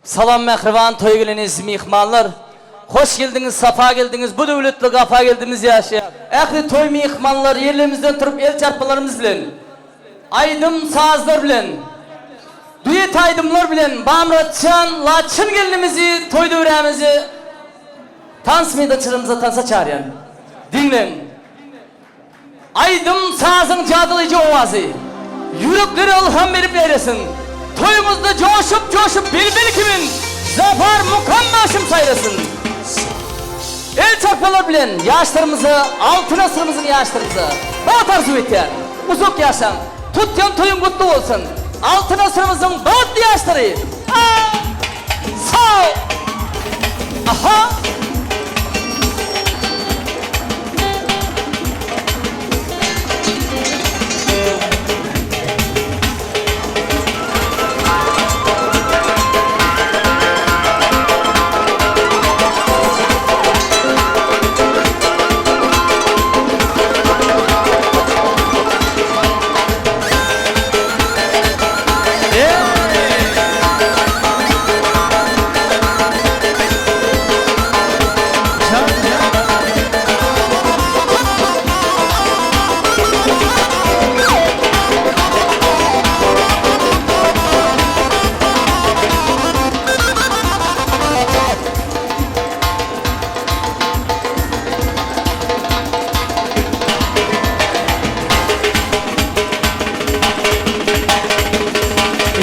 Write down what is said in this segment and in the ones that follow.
Salam mehriban toy geliniz mihmanlar. Hoş geldiniz, safa geldiniz. Bu devletli gafa geldiniz yaşa. Ehli toy mihmanlar yerlerimizden turup el çarpmalarımız bilen. Aydım sazlar bilen. Düet aydımlar bilen. Bamratçan, Laçın gelinimizi, toy dövremizi. Tansmayı çırımıza tansa çağıran. Dinlen. Aydım sazın cadılayıcı ovazı. Yürekleri alham verip eylesin. Toyumuzda coşup bilbil kimin zafer mukammaşım sayrasın. El çarpmalar bilen yaşlarımızı, altın asrımızın yaşlarımızı bağıt arzu etken, uzak yaşam, tutyan toyun kutlu olsun. Altın asrımızın bağıtlı yaşları. Sağ ol. Aha.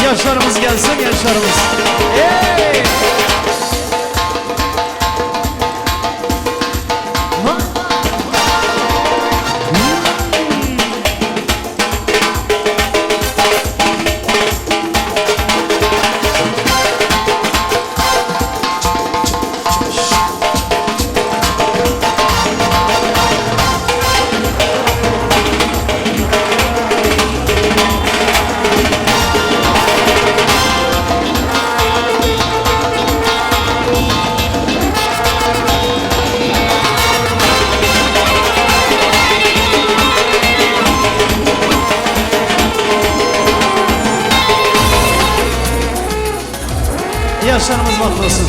Yaşlarımız gelsin, yaşlarımız. Hey! Yaşlarımız mutlu olsun.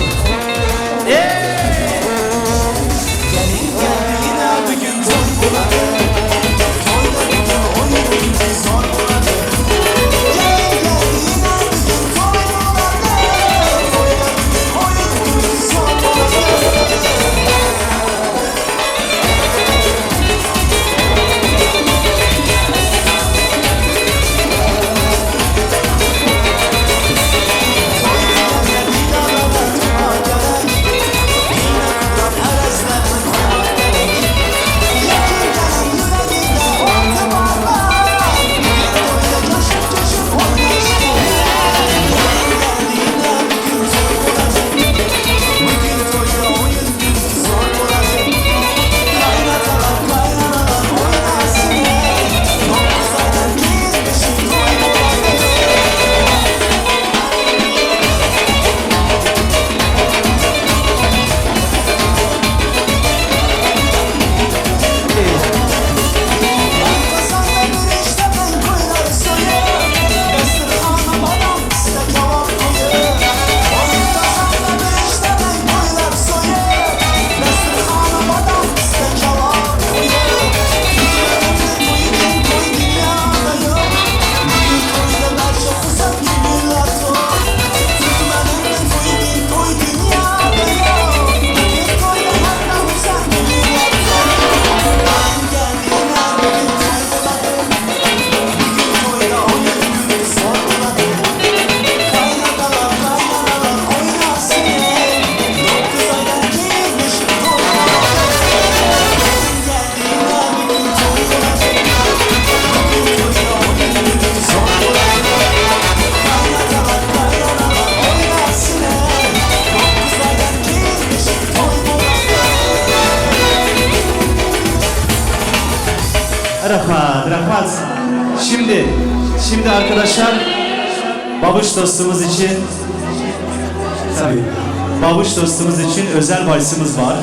Rahat. Şimdi arkadaşlar Babuş dostumuz için Babuş dostumuz için özel valsimiz var.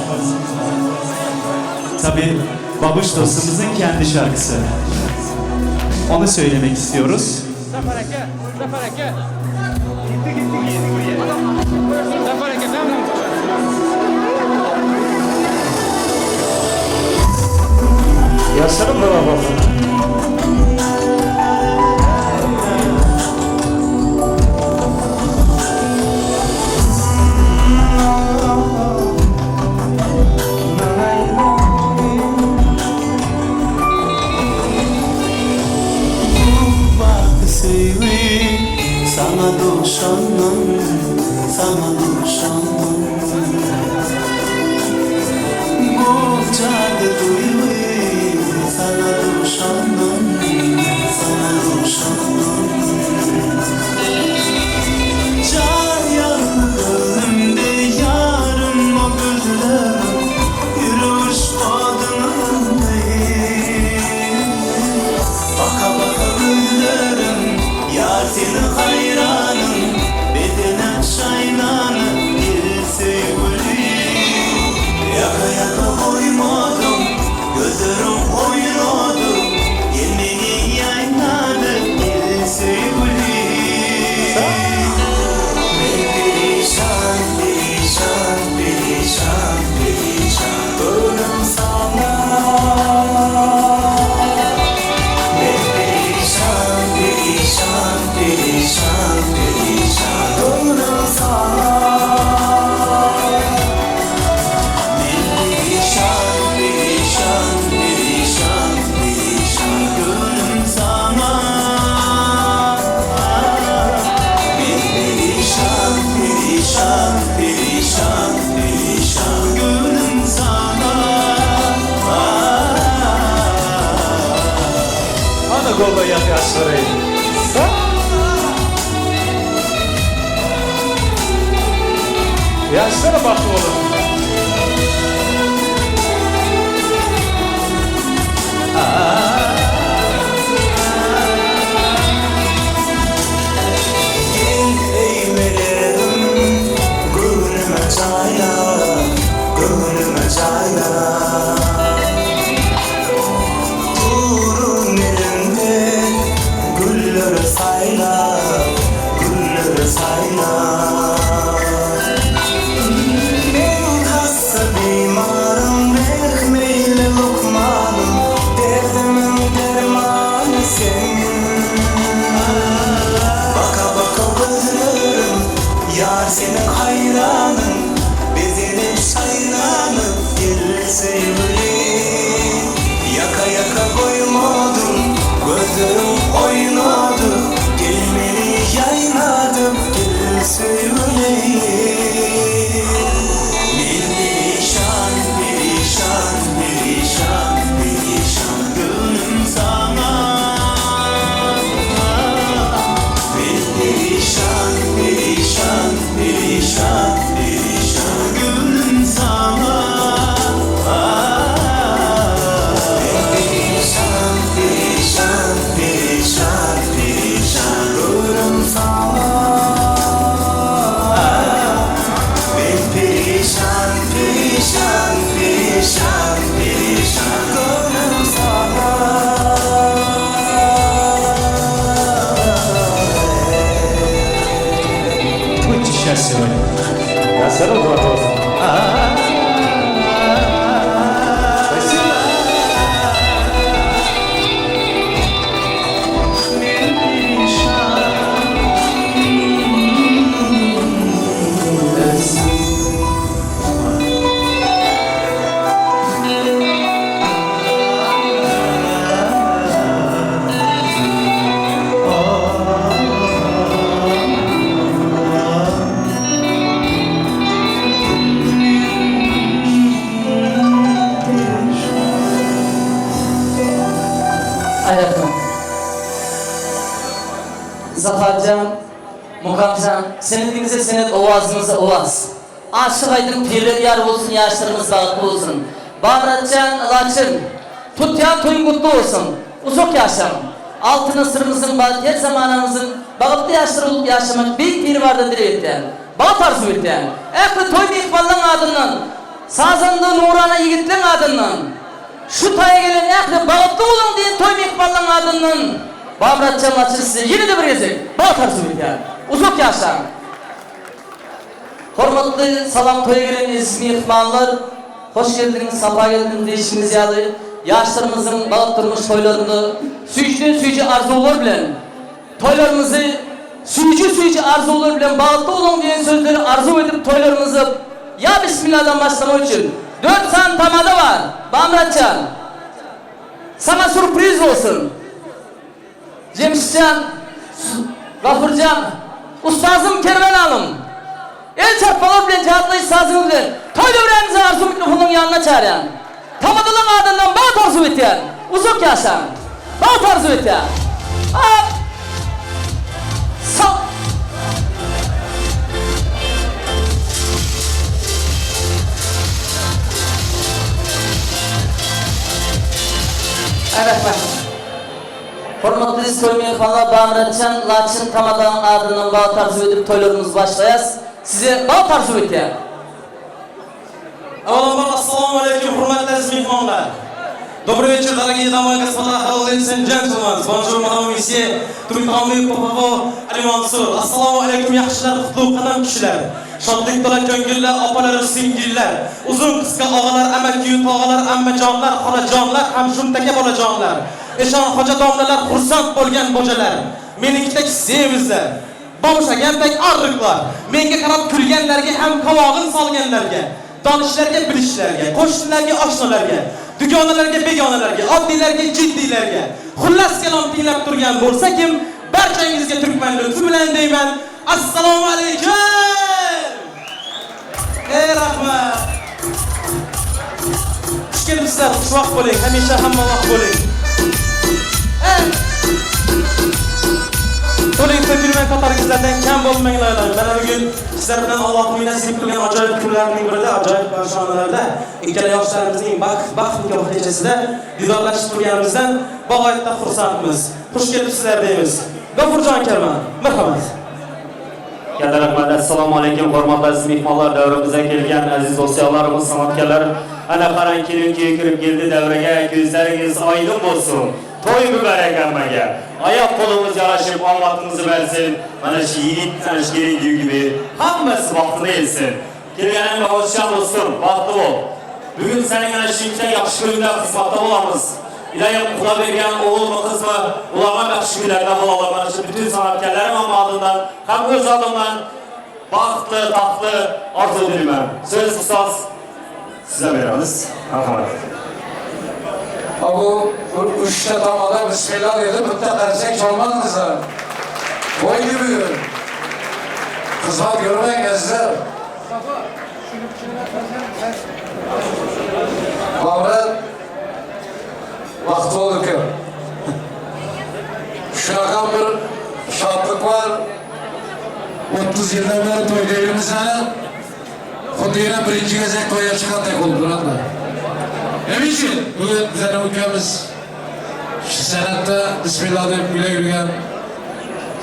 Tabii Babuş dostumuzun kendi şarkısı. Onu söylemek istiyoruz. Zafareke. Yaşlarım da baba. Sana düşanım, sana düşanım. Bu cadı duyuyor, sana düşanım, sana düşanım. Can yanımda yarım o gözlerim, yürüyüş adını baka baka gözlerim, yar seni hayranım, bedenen şaynanım, bir sevgili. Yaka yaka koymadım, gözlerim oynadı, yemeği yaynadı, bir sevgili. Perişan, perişan, perişan, perişan, ölüm sana. Perişan, perişan, perişan, perişan, ölüm sana. Perişan, perişan, perişan, perişan, ölüm sana. Perişan, perişan, perişan, perişan, gönlüm sana. Ana goba yaşları. Yaşlara bak oğlum. Gel eylerim, gönlüme çayla, gönlüme çayla. Durun elimde, gülleri sayla, gülleri sayla. Ben hasta bimarım, vermeyle lokmanım, derdimin dermanı senin. Baka baka gözlerim, yar senin hayranım, bezenin şaynanım, gel sevgili. Yaka yaka koymadım, gözlerim oynadı, gelmeni yaynadım, gel sevgili. Perişan, perişan, perişan, perişan, gönlüm sana. Perişan, perişan, perişan, perişan, gönlüm sana. Perişan, perişan, perişan, perişan, gönlüm sana. Ben perişan, perişan, perişan, perişan, gönlüm sana. Bu çişesi öyle. Yaşlarım da baba. Hayatım. Zafercan, Mukamcan, senedinize senet, ovazınıza ovaz. Aşık aydın pirler yar olsun, yaşlarımız bağlı olsun. Bağıratcan, laçın, tutyan toyun kutlu olsun. Uzak yaşam. Altın sırrımızın, her zamanımızın bağıtlı yaşları olup yaşamak büyük bir vardı dileyetten. Bağ tarzı bitten. Ekli toy bir ikballan adından, sazandığı Nurana yiğitlerin adından, şu taya gelen ekli bağıtlı olun diye toy bir ikballan adından, Bağıratcan laçın size yine de bir gezek. Bağ tarzı bitten. Uzak yaşam. Hormatly salam toya gelen aziz mehmanlar, hoş geldiniz, safa geldiniz deyişimiz yalı. Yaşlarımızın balık durmuş toylarını suyucu arzular bilen, toylarımızı suyucu arzular bilen bağlı olun diyen sözleri arzu edip toylarımızı ya Bismillah'dan başlamak için 4 saat tamada var. Bamratcan, sana sürpriz olsun. Cemşitcan, Gafurcan, Ustazım Kervan Hanım, el çarpmalar bilen cevaplayış sazınız bilen toy dövrenizi arzu mikrofonun yanına çağıran, tamadılın adından bağ tarzu eten, uzak yaşam, bağ tarzu eten. Sağ. Evet ben. Hormatly toy mehmanlar Bamratcan, Laçın Tamadan adından bağ tarzu edip toylarımız başlayas. Size bağ tarzu eten. Avvalambor assalomu alaykum hurmatli aziz mehmonlar. Добрый вечер, дорогие дамы и господа, ladies and gentlemen. Bonjour, madame, monsieur, tout le monde, papa, Ali Mansur. Assalomu alaykum yaxshilar, qutlug' qadam kishilar. Shodlik to'la ko'ngillar, opalar, singillar. Uzun qisqa og'alar, amakiyu tog'alar, ammajonlar, xolajonlar, hamshumtaka bolajonlar. Eshon hoja domlalar, xursand bo'lgan bojalar. Menikidek sevizlar. Bomushagandak arriqlar. Menga qarab kulganlarga ham qovog'in solganlarga. Danışlarga, bilishlarga, qo'shnilarga, oshnalarga, dugonalarga, begonalarga, oddiylarga, jiddiylarga, xullas kalom tinglab turgan bo'lsa kim, barchangizga turkman lutfi bilan deyman. Assalomu alaykum. Ey rahmat. Xush kelibsizlar, xushvaqt bo'ling, hamisha hamma vaqt bo'ling. To'ling to'kilmay qatoringizlardan kam bo'lmanglar. Mana bugun sizlar bilan Allohning nasib qilgan ajoyib kunlarning birida, ajoyib boshpanalarda ikkala yoshlarimizning baxt nikoh kechasida didorlashib turganimizdan bag'oyatda xursandmiz. Xush kelibsizlar deymiz. G'afurjon Kerman, marhamat. Katta rahmat. Assalomu alaykum hurmatli aziz mehmonlar, davrimizga kelgan aziz do'stlarimiz, san'atkorlar. Ana qarang, kelin-kuy kirib keldi davraga, ko'zlaringiz oydin bo'lsin. To'y muborak hammaga. Oyoq qo'limiz yarashib, omadimizni bersin. Mana shu yigit, ana shu kelin gibi hammasi baxtli bo'lsin. Kelganingga xursand bo'lsin, baxtli bo'l. Bugun sening ana shu yaxshi kunda xizmatda bo'lamiz. İlayim Xudo bergan o'g'ilmi, qizmi, ularga yaxshi kunlarda bo'lar. Mana shu bütün san'atkorlarim omadından, ham o'z odimdan baxtli, taxtli orzu qilaman. So'z ustoz sizga beramiz. Marhamat. Bu üçte tamada bismillah dedi, bitta qarsang chalmadingizlar. Voy gibi. Xizmat ko'rmaysizlar. Avrat vaqt bo'ldi-ku. Shunaqa bir shodlik var. 30 yildan beri to'ydaymiz ana. Xuddi yana birinchi gazak to'yga chiqqandek bo'lib turadi. Nima uchun bugun bizlarning ukamiz san'atda bismillah deb kuylar yurgan,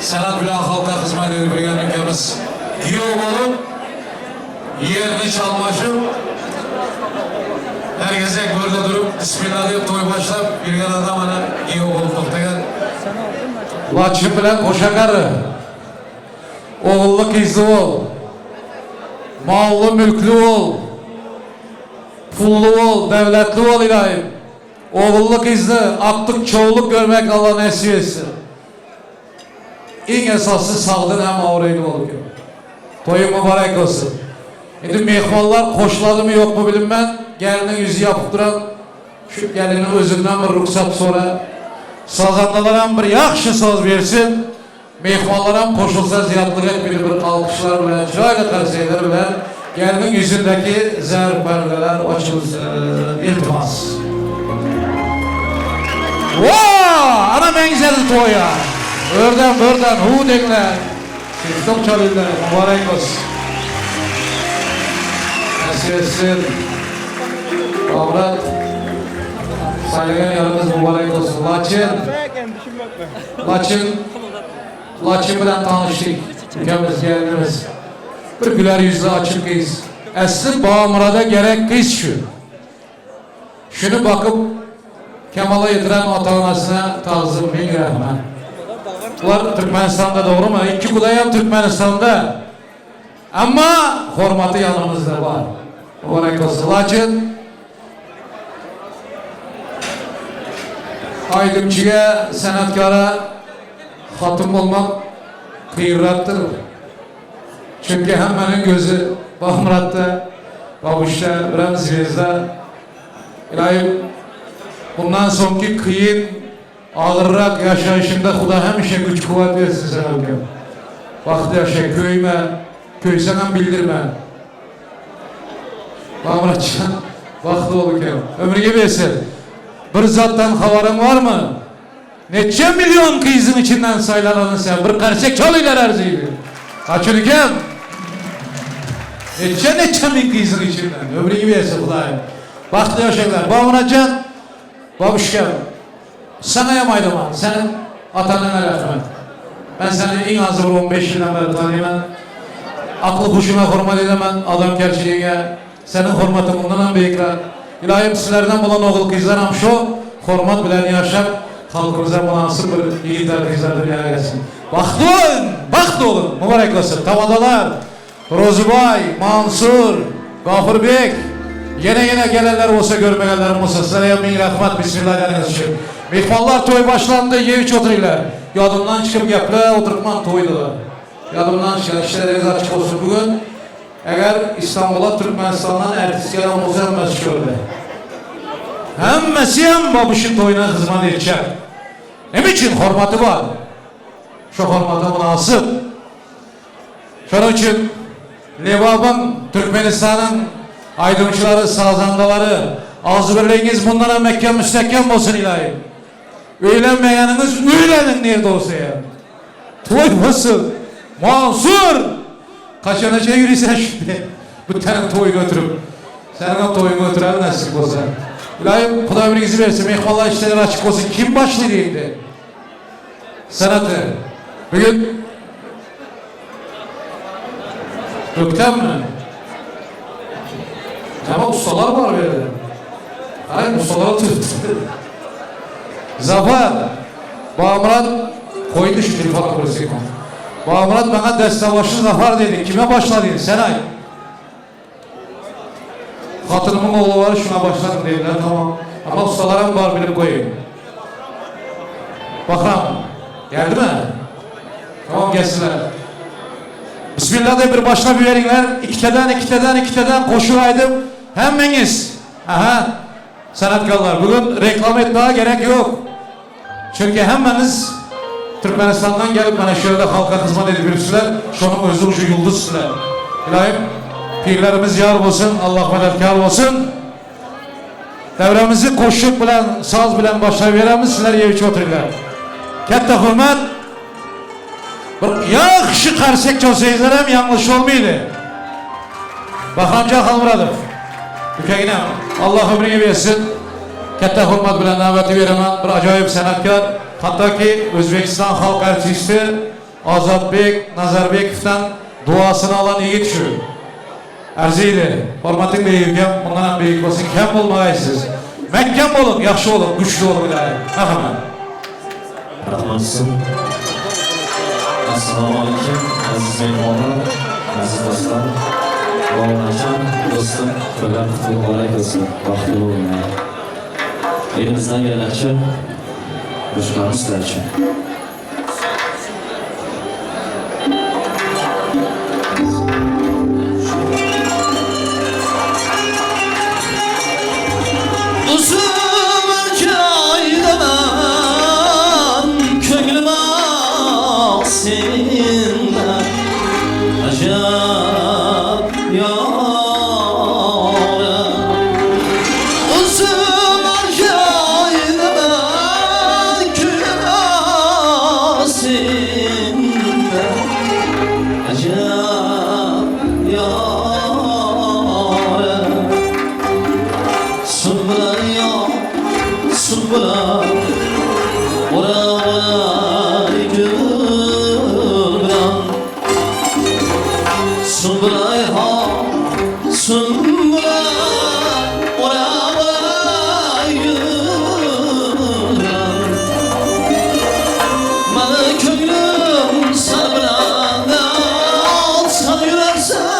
san'at bilan xalqqa xizmat edib yurgan ukamiz kuyov bo'lib, yerni chalmashib, har gazak bo'lda turib bismillah deb to'y boshlab yurgan odam mana kuyov bo'lib to'xtagan. Laçin bilan qo'shaqari, o'g'illi qizli ol, molli mulkli ol, pullu ol, devletli ol ilayim. Oğullu kızlı, aktık çoğuluk görmek Allah nasip etsin. En esası sağlığın hem ağrıyla oluyor. Toyun mübarek olsun. Şimdi mehmanlar koşladı mı yok mu bilinmem. Gelinin yüzü yapıp duran, şu gelinin özünden bir ruhsat sonra sazanlılara bir yaxşı söz versin. Mehmanlara koşulsa ziyartlık etmeli bir alkışlar bilen, şöyle tersiyeler bilen gelinin yüzündeki zerb belgeler açılsın. İltimas. Vaa! Ana ben güzel toya. Buradan hu denler. Çok çalıyorlar. Mübarek olsun. Nasip etsin. Avrat. Sayılan yarımız mübarek olsun. Laçin bilen tanıştık. Ülkemiz gelinimiz. Bir güler yüzlü açık kız. Esli Bağımra'da gerek kız şu. Şunu bakıp Kemal'a yediren ata-anasına tazım bin rahmet. Bunlar Türkmenistan'da doğru mu? İki kudayam Türkmenistan'da. Ama hurmatı yanımızda var. Mübarek olsun. Lakin aydımçıya, sanatkara hatım olmak kıyırraktır. Çünkü hemenin gözü Bahmurat'ta, Babuş'ta, Biram Zvezda. İlahim, bundan sonki kıyın, ağırrak yaşayışında Xuda hemişe güç kuvvet versin sana ülkem. Vakti yaşa, köyme, köysenen bildirme. Bahmuratcan, vakti ol ülkem. Ömrüge versin. Bir zattan havarın var mı? Neçe milyon kıyızın içinden saylanadın sen. Bir karsek çalıyla arzıydı. Kaçın ülkem? Neçe min kıyızın içinden. Ömrüge versin Xudayım. Vakti yaşaylar. Bahmuratcan, Babuşkem. Sana yamaydım ha. Senin atanına rahmet. Ben seni en az 15 yıldan beri tanıyım. Aklı kuşuna hürmet edemem. Adam gerçeğine. Senin hürmetin bundan büyükler. İlahim sizlerden bulan oğul kızlarım şu. Hürmet bilen yaşam. Halkımıza münasır bir yiğitler kızlar dünyaya gelsin. Baktı olun. Mübarek olsun. Tavadalar. Rozubay, Mansur, Gafirbek. Yine gelenler olsa görmeyenlerim olsa sizlere min rahmet bismillahirrahmanirrahim. Mihmanlar toy başlandı, yeviç oturuyla. Yadımdan çıkıp geple oturtman toydular. Yadımdan çıkan işleriniz açık olsun bugün. Eğer İstanbul'a Türkmenistan'dan ertesi gelen olsa hemmesi şöyle. Hemmesi hem babuşun toyuna hizmet edecek. Ne için hürmeti var? Şu hürmete münasip. Şunun için Levab'ın, Türkmenistan'ın aydınçıları, sazandaları, ağzı birliğiniz bunlara Mekke müstehkem olsun ilahi. Öğlenmeyeniniz öğlenin nerede olsa ya. Toy nasıl? Mansur! Kaçanaca yürüysen şimdi. Bu tane toy götürüp. Senin toyunu götüren nasip olsa. İlahi Xuda ömrünüzü versin. Mehvallah işleri açık olsun. Kim başlıyor şimdi? Sanatı. Bugün Gökten mi? Ama ustalar var böyle. Hayır ustaları tuttu. Zafer. Bahmurat koydu şu telefonu burası. Bahmurat bana destebaşı Zafer dedi. Kime başladın? Senay. Hatırımın oğlu var şuna başladın dediler. Tamam. Ama ustalarım var bilip koyayım. Bakalım. Geldi mi? Tamam gelsinler. Bismillah de bir başına bir verinler. İkiteden koşulaydım. Hemmeniz. Aha. Sanatkarlar. Bugün reklam etmeye gerek yok. Çünkü hemmeniz Türkmenistan'dan gelip bana şöyle halka hizmet edebilirsiniz. Şunun özü ucu yıldızsınlar. İlahim pirlerimiz yar olsun. Allah meletkar olsun. Devremizi koşuk bilen, saz bilen başlayıveremiz. Sizler yeviç otururlar. Katta hürmet. Yaxşı qarsek çalsayızlar hem yanlış olmaydı. Bakramca halmuradır. Ülkegine Allah ömrünü versin. Katta hürmet bilen daveti veremem. Bir acayip sanatkar. Hatta ki Özbekistan halk artisti Azatbek Nazarbekov'dan duasını alan yiğit şu. Arziydi. Hürmetin büyükken bundan hem büyük olsun. Kem olmayasınız. Mekkem olun, yaxşı olun, güçlü olun. Merhamet. Rahmansın. Assalomu alaykum aziz mehmonlar, aziz do'stlar. Bog'najon do'stim, to'ylar qutlug' muborak bo'lsin. Baxtli bo'linglar. Elimizdan kelgancha qo'shganimiz sizlar uchun. Bana köylüm sarılan da alsan yürersen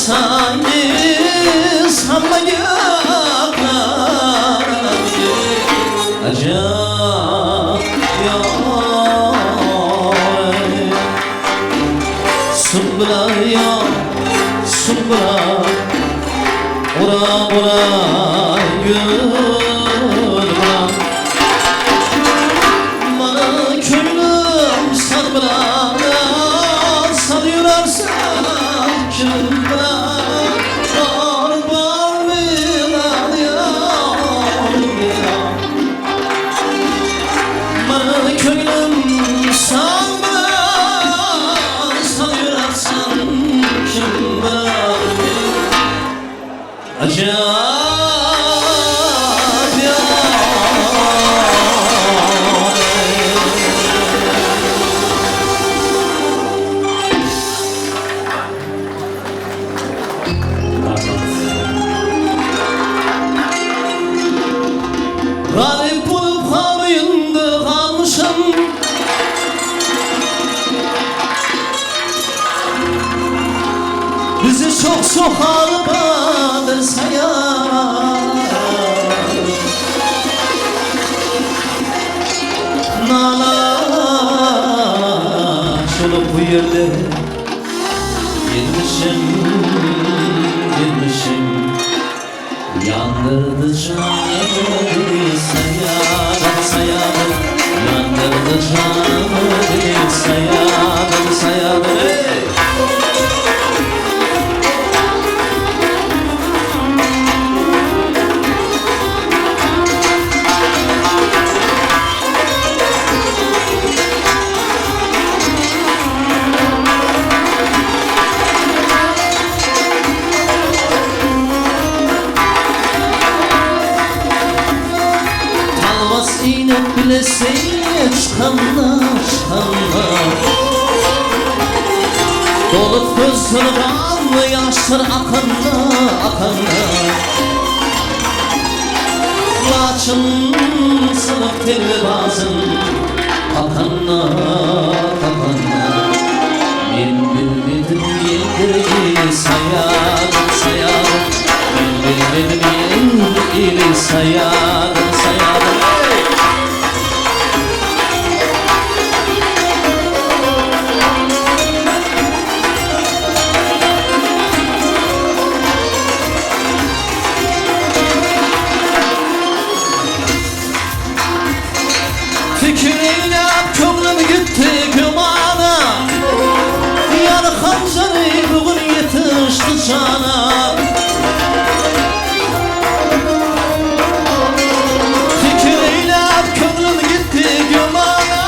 sayız hamma yaklar acayip Sumbra ya sumbra ora ora gülma Bana köylüm sarmra sarıyorarsan kimra Bar bar milan ya Bana köylüm sarmra sarıyorarsan kimra Acayip Garip bulup havayında kalmışım Bizi çok sokağa bağırsa ya Nalaş olup bu yerde Girmişim Yandırdı canımı sayadım Yandırdı canımı sayadım hey! İnek bileseye çıkanlar Dolup gözleri kanlı yaşlar akanlar Laçın sınıf telli bazın akanlar Ben bilmedim yengiri sayadım Ben bilmedim yengiri sayadım Fikriyle kömlüm gitti gümana Yar Hamza'nı bugün yetişti cana Fikriyle kömlüm gitti gümana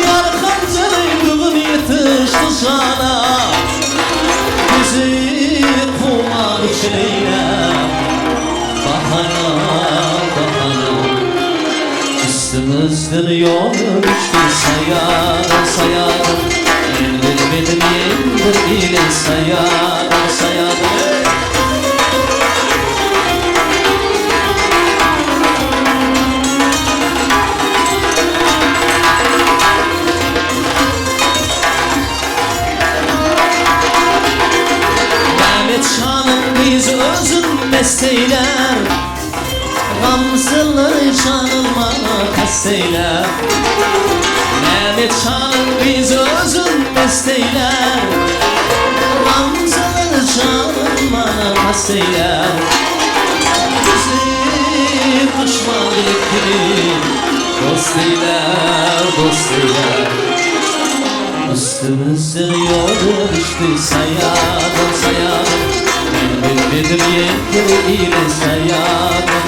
Yar Hamza'nı bugün yetişti cana Bizi kumak içine bahana Üstümüzden yol düştü sayadım Ben bilmedim yendir ile sayadım Mehmet Şan'ın biz özün besteyler Gamsılı canım bana kasteyler Mehmet Şan'ın biz özün besteyler Gamsılı canım bana kasteyler Bizi düşmanlık gibi dost eyler Üstümüzden yol düştü sayadım Ben bilmedim yengiri ile sayadım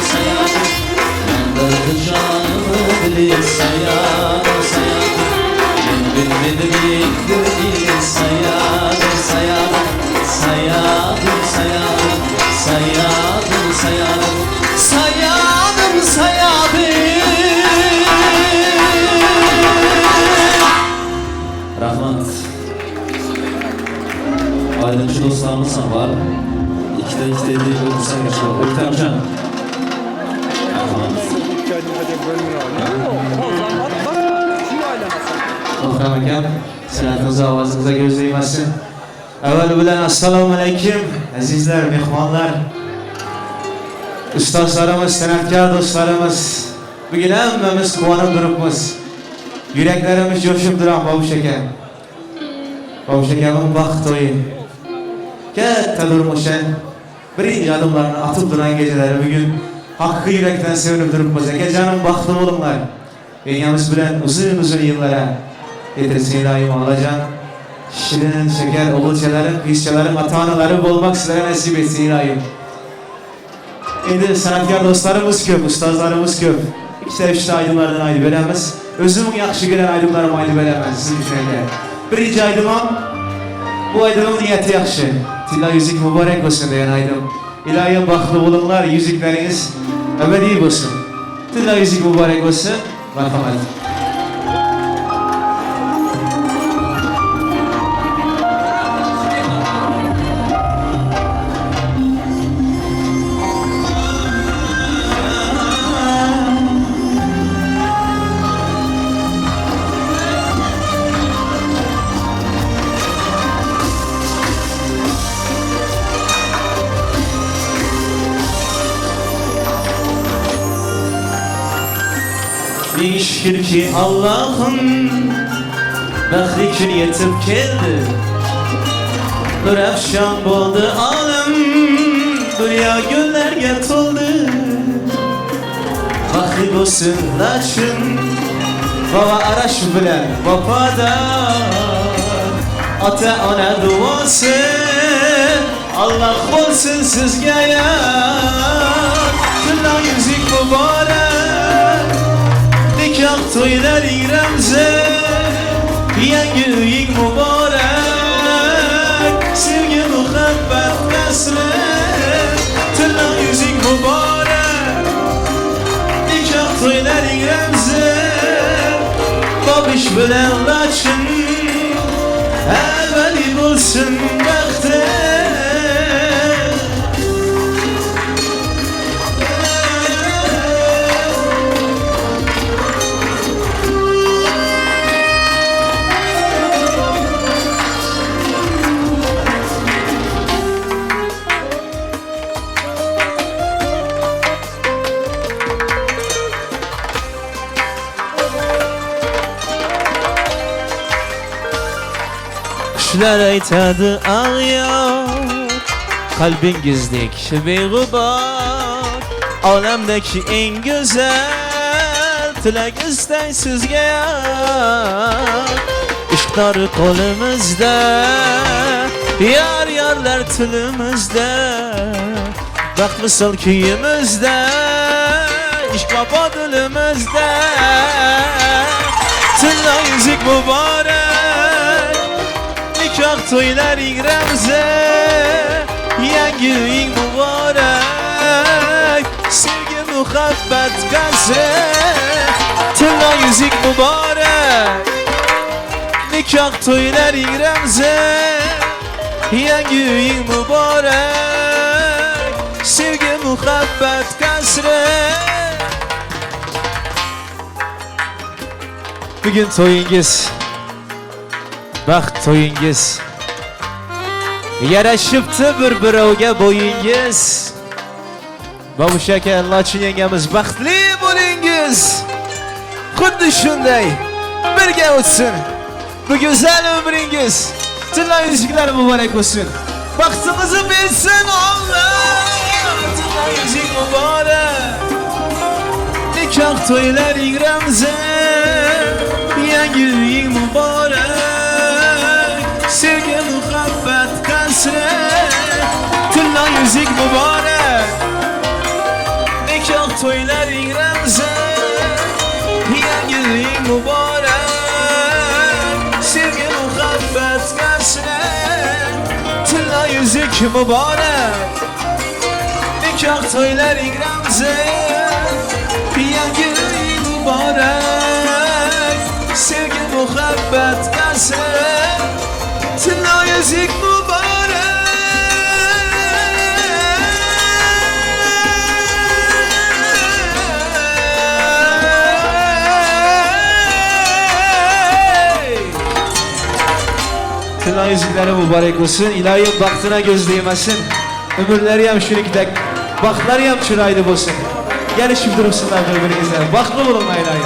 Yandırdı canımı bile sayadım Ben bilmedim yengiri ile sayadım Rahmat Aydınçı dostlarımız var. İkide dediği ölürsen geçiyor. Öktemcan. Rahmat. Okan Hakem, senatınızı avazınıza göz değmesin. Evvel bilen assalamu aleyküm azizler, mehmanlar, ustazlarımız, sanatkar dostlarımız. Bugün hemmemiz kuvanıp durupmiz. Yüreklerimiz coşup duran Babu Şeker. Babu Şeker'in baxt toyu. Katta durmuşen, birinci adımlarını atıp duran geceleri bugün hakkı yürekten sevinip durupmiz. Gecenin baktı olunlar. Dünyamız bilen uzun uzun yıllara getirsin ilahi alacan. Şirin, şeker, oğulçaların, kıyısçaların, ata-anaları olmak sizlere nasip etsin ilahim. Şimdi sanatkar dostlarımız köp, ustazlarımız köp. İşte işte aydınlardan aydı veremez. Özümün yakışı gelen aydınlarım aydı veremez. Sizin düşünce. Birinci aydınım, bu aydınımın niyeti yakışı. Tilla yüzük mübarek olsun diyen aydım. İlahim baktı bulunlar, yüzükleriniz ebedi olsun. Tilla yüzük mübarek olsun. Merhamet. Bin şükür ki Allah'ım Bəxtli gün yetib geldi Bir əfşan boldu aləm Dünya güllərə toldu Bəxtli olsun laçın Baba araş bilen babadan Ata ona duası Allah olsun sizge yar Tırnak yüzük mübarek Nikah toyları remze Yengilik mübarek Sevgi muhabbet kasre Tırnak yüzük mübarek Nikah toyları remze Babiş bilen laçın Evveli bulsun baktı Kuşlar aytadı ağıyor Kalbingizdeki bir gubar Alemdeki en güzel Tilek isteyin sizge yar İşkları kolumuzda Yar yarlar tülümüzde Bak misal köyümüzde İşk baba dilimizde Tilla yüzük mübarek Nikah toylar remze Yengilik mübarek Sevgi muhabbet kasre Tilla yüzük mübarek Nikah toylar remze Yengilik mübarek Sevgi muhabbet kasre Bugün toyungiz, baxt toyungiz Yaraşıptı bir-birovga boyingiz Babu Şeker, Laçın yengemiz baxtli bo'lingiz Xuddi shunday birga o'tsin bu go'zal umringiz Tilla yüzükler mübarek olsun Baxtimizni bersin Allah Tilla yüzük mübarek Nikah toyları remze Yengilik mübarek Sevgi muhabbet kasre Tilla yüzük mübarek Nikah toyları remze Yengilik mübarek Sevgi muhabbet kasre Tilla yüzük mübarek Nikah toyları remze Yengilik mübarek Sevgi muhabbet kasre Tilla yüzük mübarek Kılan yüzükleri mübarek olsun. İlahi baktına göz değmesin. Ömürleri hem şunikdek. Bakları hem çıraydı olsun. Gelişip durursunlar birbirinizle. Baklı olun ilahi.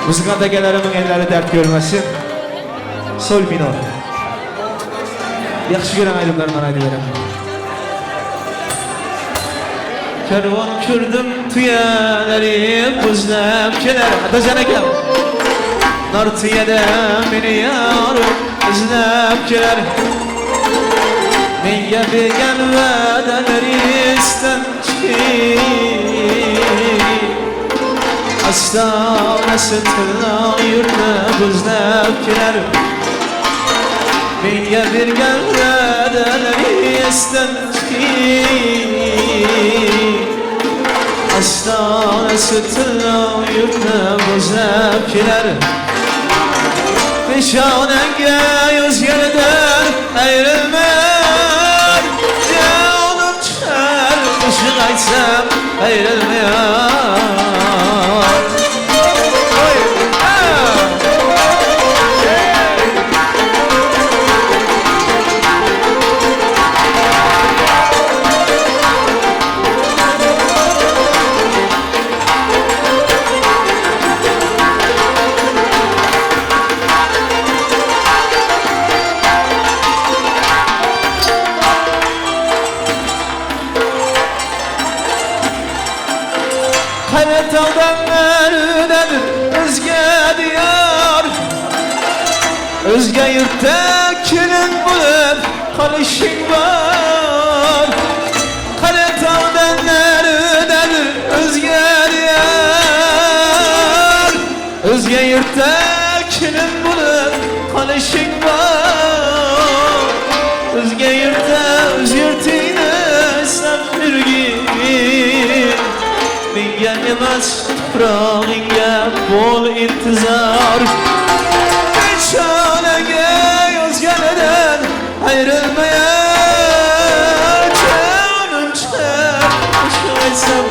Müzikantagilerimin elleri dert görmesin. Sol minor. Yaxşı gören aydınlarından aydı verem. Kervan kürdüm tüyeleri buzlap keler. Hadi canekem. Nar tüyede beni yarım buzlap keler. Menge bilgen vedeleri istençki. Astana sıtırla yurda buzlap keler. Menge bilgen vedeleri istençki. Astana sıtırla yurda buzlap keler. Peşanenge yüz yerden ayrılmıyor. Canım çer ışık açsam ayrılmıyor. Hayret adamlarıdır özge diyar. Özge yurtta kirin bulup kalışın var. Hayret adamlarıdır özge diyar. Özge yurtta kirin bulup kalışın var. Özge yurtta öz yurtine safirgin. Gelmez toprağına bol intizar. Beşanege özgeleden ayrılmaya. Canım çer aşkıysam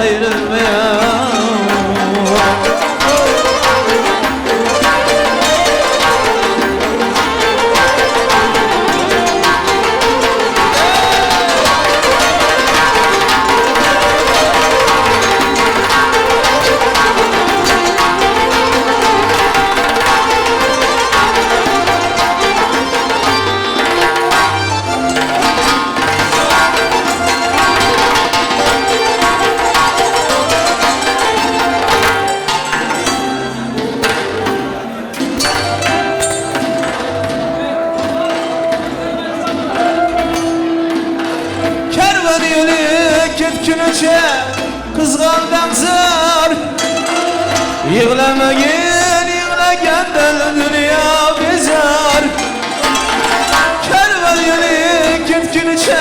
ayrılmaya. Ketkinçe kızgandan zar. Yığlamagin yığlagenden dünya bezar. Kervan yolu ketkinçe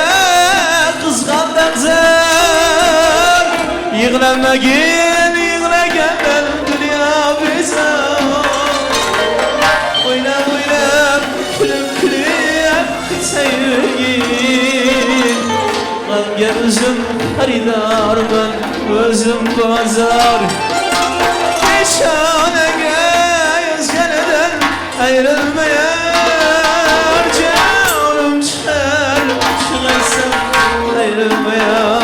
kızgandan zar. Yığlamagin yığlagenden dünya bezar. Oyna oyna külüm külüm sevgin. Lan gözüm haridar ben özüm pazar. Peşanege yüzgeleden ayrılmaya. Canım çer çıkaysam ayrılmaya.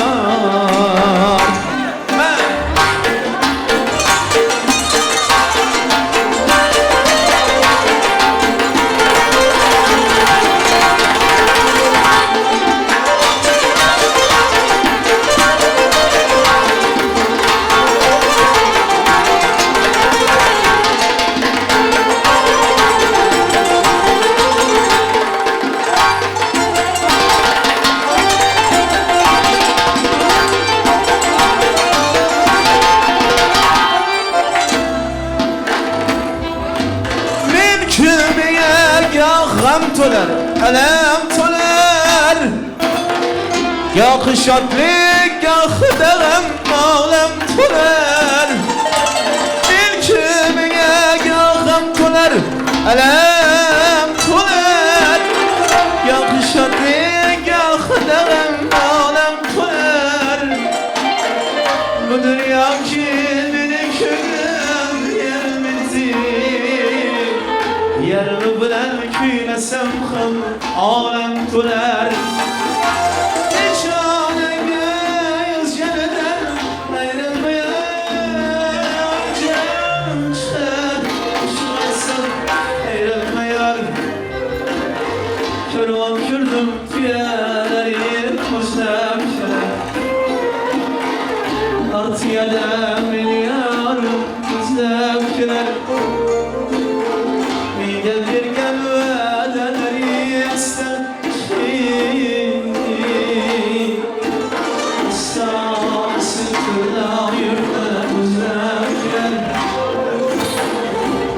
Gam tolar, alem tolar. Ya kışatlık, ya hıdağım, ağlam tolar. Milkimine gam tolar, alem tolar. Ya kışatlık, ya hıdağım, ağlam tolar. Bu dünya ki beni kürüm yermedi. Yarını bilen küylesem ham alem tüler Eşanege yüzgeneden ayrılmayan Canşer uçmasın ayrılmayan Körvam kürdüm tüyeleri kuzlem şer Artıyada milyarım kuzlem şer Gelir gelmeleri ister İstansı kırda yurda uzaklar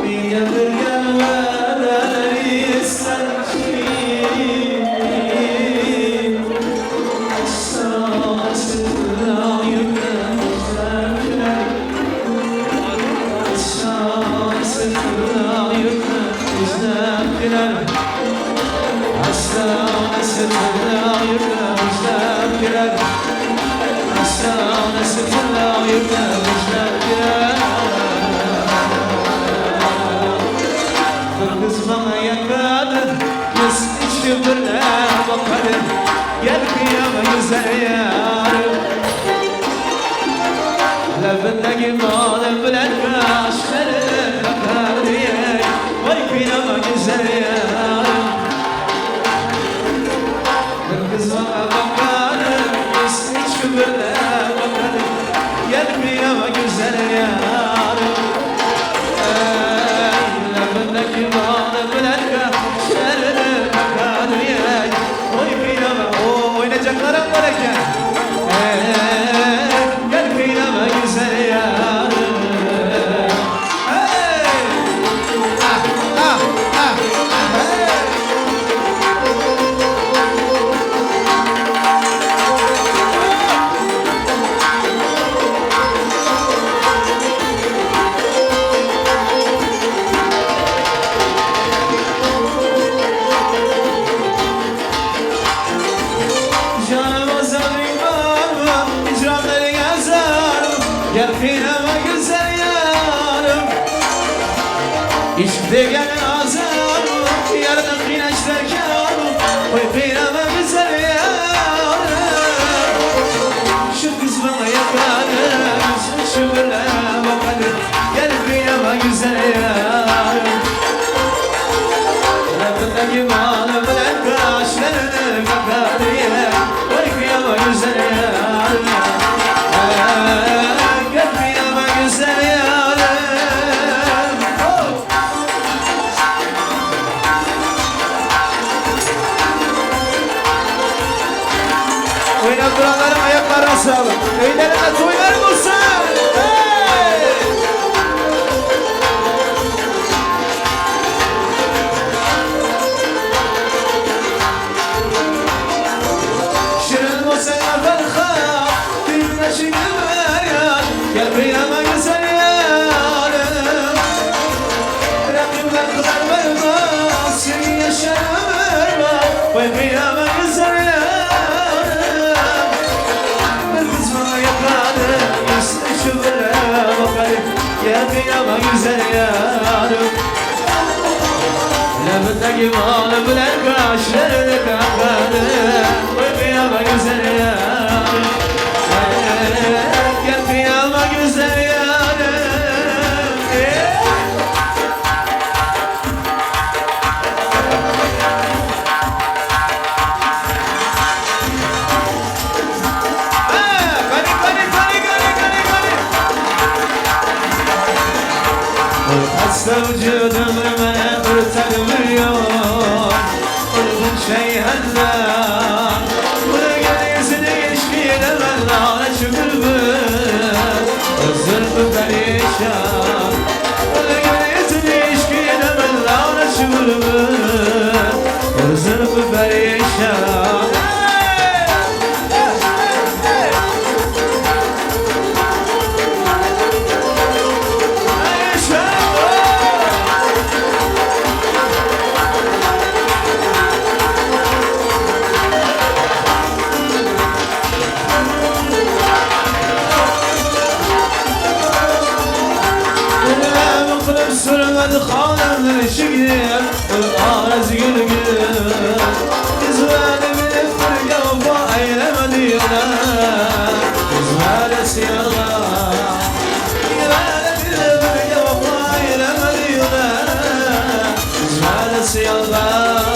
Gelir gelmeleri ister İstansı kırda yurda uzaklar İstansı kırda yurda Güzel Aslan esirler yurda güzel girer Aslan esirler yurda güzel girer Kız bana yakadı Kız içi birle bakadı Gel kıyama güzel yarım Levindeki malım bilen kaşları kakar diye Vay kıyama güzel yarım Kız bana bakarım Kız hiç kübürle bakarım Gel kıyama güzel yarım Levindeki malım bilen kaşları kakar diye Vay kıyama oynayacaklarım var eken Gel kıyama güzel yarım Canıma zalim var, icramları yazarım Gel kıyama güzel yarım İşte gel azarım, yardım kıynaçlar kârım Oy kıyama güzel yarım Şu kız bana yakarım, şu bile bakarım Gel kıyama güzel yarım Lafındaki malı bilen kaşlarını kakar diye Oy kıyama güzel yarım Gel kıyama güzel yarım Oynap duranların ayaklarına sağlık Öylerine toylarım olsun Şirin olsun farka Dinle şimdi meryem Gel kıyama güzel yarım Rabbimden kadar vermez Seni yaşarım vermez Vay kıyama güzel yarım Bir kız bana yakarım Üstü şu böyle bakarım Gel kıyama güzel yarım Levindeki malı bilen kaşlarını kakarım Vay kıyama güzel yarım Gel kıyama güzel yarım Hasta vücudum bana kurtarmıyor Uygun şeyhanda Bunu yüzüne geçmeyle ben lanet bülbül Özür perişan Bunu yüzüne geçmeyle ben lanet bülbül Özür perişan hanımlar şükür az gül gül İzmir'imi bir kafa eylemediler İzmir'e yalan İzmir'imi bir kafa eylemediler İzmir'e yalan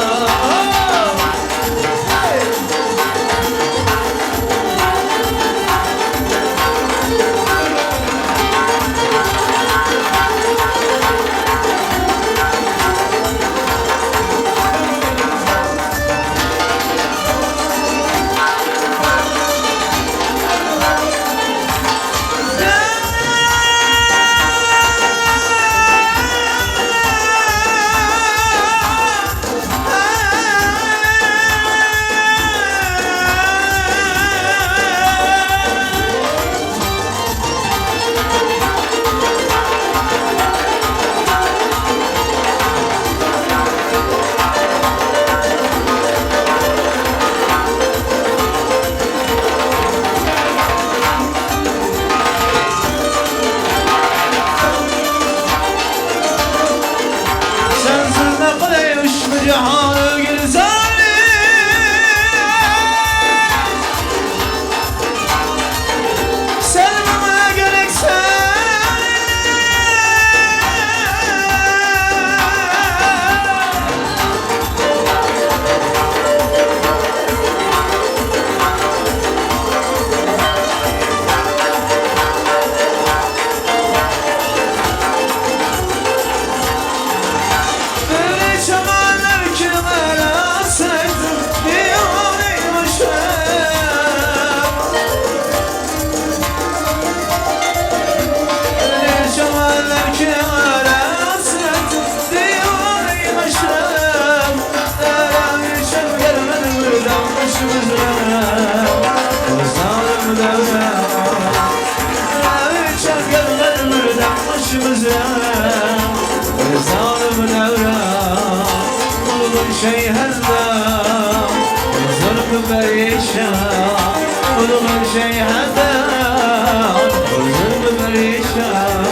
cihanı güzeli Sevmeme gerekse Böyle çamanlar kenara sevdim diyaneymişim Böyle çamanlar kenara sevdim diyaneymişim Dermişim gelmedi buradan başımıza Ozalım devre Dermişim gelmedi buradan başımıza Ozalım devre şey herdam Zulmü perişan Zulmü şey herdam Zulmü perişan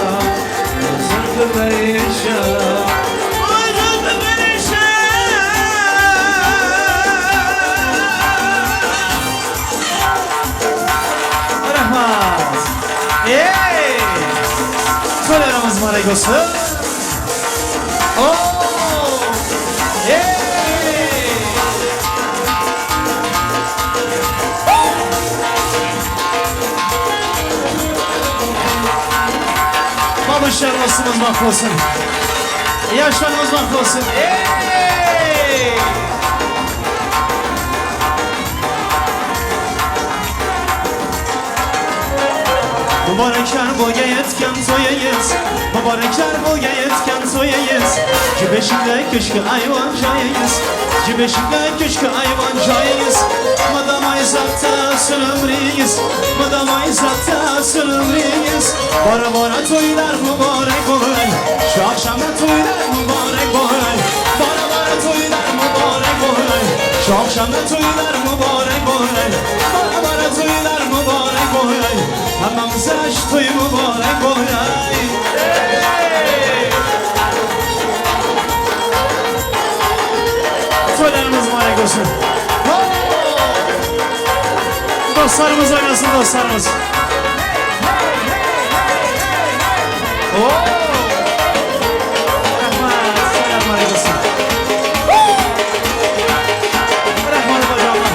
Zulmü perişan Zulmü perişan Rahmat Yeee Söylerimiz mübarek olsun Babuşlarımızımız mahvolsun Yaşlarımız mahvolsun Mübarekler boya yetken soyayız Mübarekler boya yetken soyayız Cibeşikle köşkü ayvan çayıyız Cibeşikle köşkü ayvan çayıyız Madamay zatta sınımriyiz Madamay zatta sınımriyiz Bara bara toylar mübarek olay Şu akşamda toylar mübarek olay Bara bara toylar mübarek olay Şu akşamda toylar mübarek olay Bara bara toylar mübarek olay Hamamıza aşk toy mübarek olay Toylarımız mübarek olsun Dostlarımız oynasın dostlarımız Rahmat, selam mübarek olsun Rahmat bacağımlar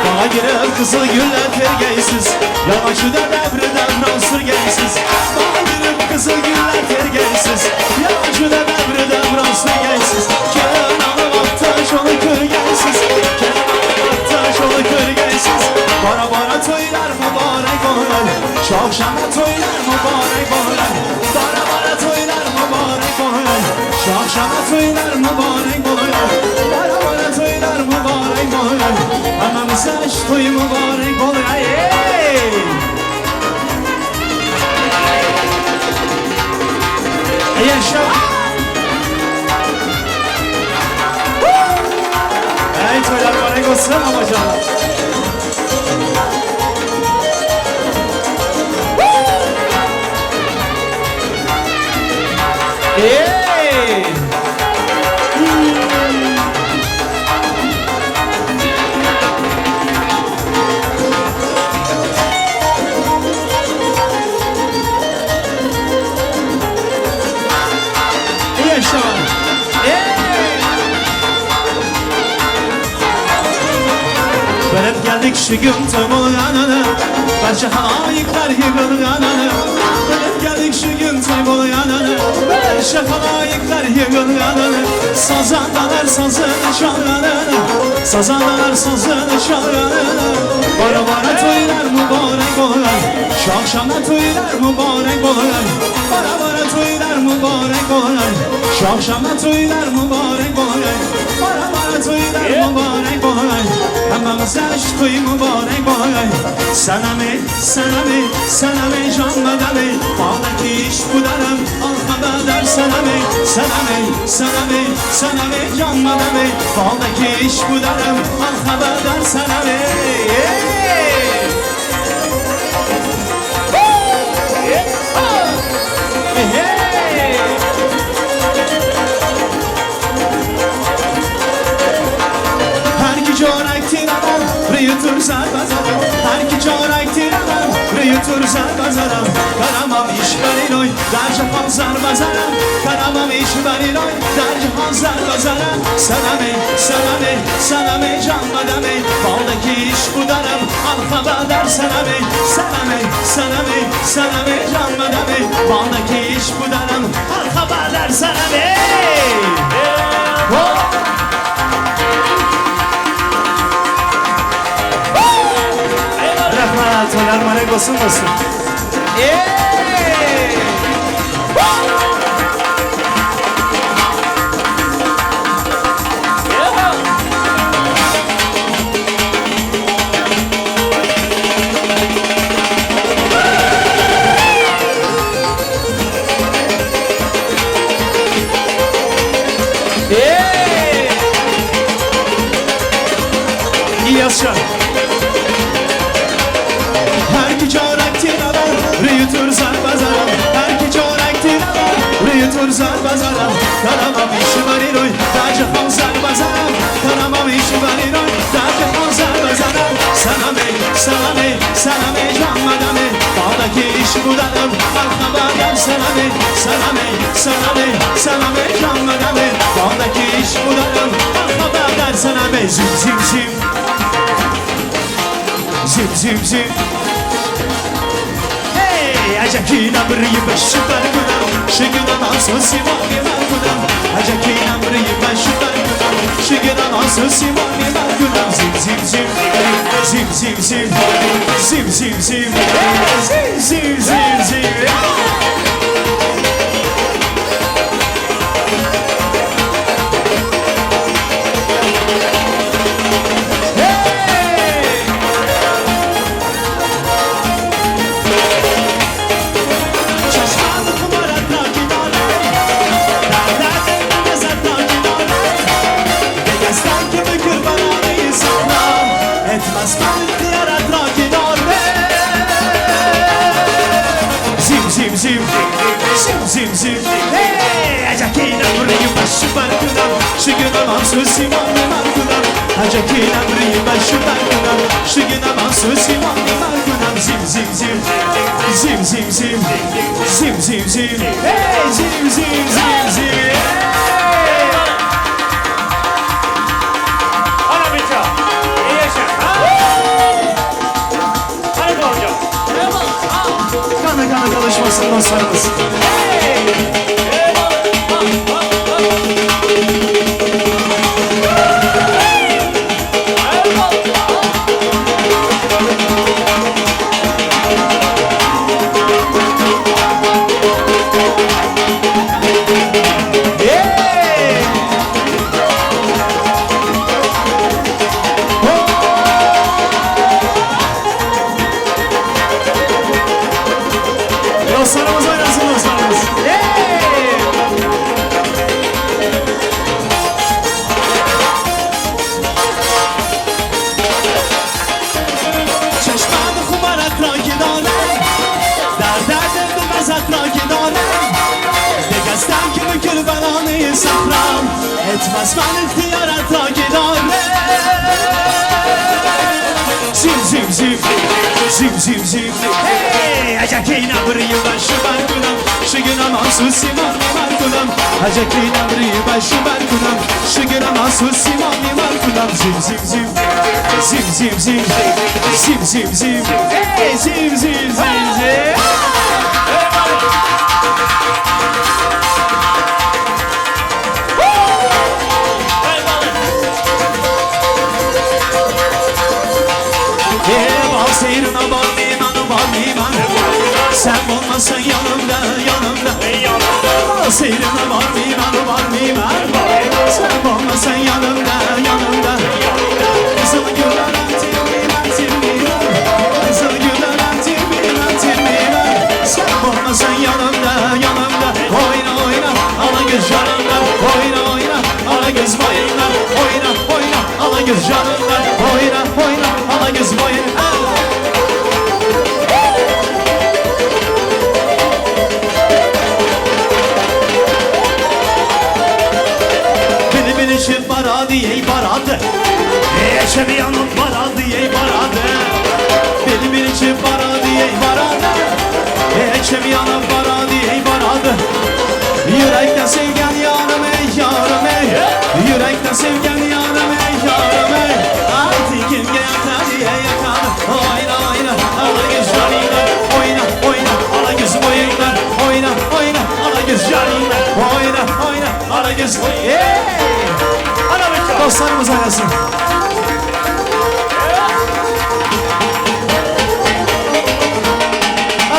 Bana girip kızıl güller tergeysiz Yavaşı da devreden ransır gelsiz Bana girip kızıl güller tergeysiz Yavaşı da devreden ransır gelsiz Kenanı vaktaş onu kör gelsiz Kenanı vaktaş onu kör gelsiz Bara bara toylar mübarek olay Şu akşamda toylar mübarek olay Bara bara toylar mübarek olay Şu akşamda toylar mübarek olay Bara bara toylar mübarek olay Anamıza aşk toy mübarek olay Yaşa Hey toylar mübarek olsun ama canım Hey! Yaşa. Verip geldik şu gün taybolganını Barcha halayıklar yığılganını Verip geldik şu gün taybolganını Barcha halayıklar yığılganını Sazandalar sazını çalganını Sazandalar sazını çalganını Bara bara toylar mübarek olay Şakşamda toylar mübarek olay Bara bara toylar mübarek olay Şakşamda toylar mübarek olay Bara bara toylar mübarek olay Hamamıza şu toy mübarek olay Sana mi, sana mi, sana mi can bedeli Bağdaki iş bu derim al haber sana mi, sana mi, sana mi, sana mi can bedeli Bağdaki iş bu derim al haber sana mi Rıyıtır zarbazarım Her ki çorak tiraman Rıyıtır zarbazarım Karamam iş verin oy Dercihan zarbazarım Karamam iş verin oy Dercihan zarbazarım Sana mi, sana mi, sana mi can badami Baldaki iş budarım Al haber sana mi, sana mi, sana mi, sana mi can badami Baldaki iş budarım Al haber sana mi Toylar marek olsun olsun. İyi yaşa. Rıyıtır zarbazarım Her ki çorak tiraman Rıyıtır zarbazarım Karamam işi verir oy Dercihan zarbazarım Karamam işi verir oy Dercihan zarbazarım Sana mi, sana mi, sana mi can madami Bağdaki iş budarım Al haber sana mi, sana mi, sana mi, sana mi can madami Bağdaki iş budarım Al haber sana mi Zim zim zim Zim zim zim Ajakina bırıyı başı bargıdan Şıgıdan ansın simani bargıdan Ajakina bırıyı başı bargıdan Şıgıdan ansın simani bargıdan Zim zim zim Zim zim zim Zim zim zim Zim zim zim zim Zim zim hey Ajakina burayı başı barkıdan Şıgına mahsus simani barkıdan Ajakina burayı başı barkıdan Şıgına mahsus simani barkıdan Zim zim zim Zim zim zim Zim zim zim hey zim zim zim zim Ana biço iyi yaşa Hadi hocam Kana kana çalışmasın dostlarımız Dostlarımız oynasın dostlarımız. چشمان خمارت را که دارم در درد به مزد را که دارم دگستم که gönül belanı sakram Etmez ben ihtiyara takidar Zim zim zim Zim zim zim Hey Acakina burayı başı barkunam Şu güne mahsus iman mimar kunam Acakina burayı başı barkunam Şu güne mahsus iman mimar kunam Zim zim zim Zim zim zim Zim zim zim Hey zim zim zim zim Seyrine bak imanı var iman Sen olmasan yanımda yanımda Seyrine bak imanı var iman Sen olmasan yanımda Kızıl güller antim Kızıl güller antim Sen olmasan yanımda Oyna oyna ala göz yanımda Oyna oyna ala göz boyunlar Oyna oyna ala göz yanımda Oyna oyna ala göz boyunlar Çift baradı ey baradı Eşe bir yanım baradı ey baradı Benim çift baradı ey baradı Eşe bir yanım baradı ey baradı Yürekten sevgen yanım ey yarım ey Yürekten sevgen yanım ey yarım ey Artık kimge yakar diye yakar Oyna oyna ala göz canıyla Oyna oyna ala göz boyunlar Oyna oyna ala göz canıyla Oyna oyna ala göz boyunlar Dostlarımız arasın.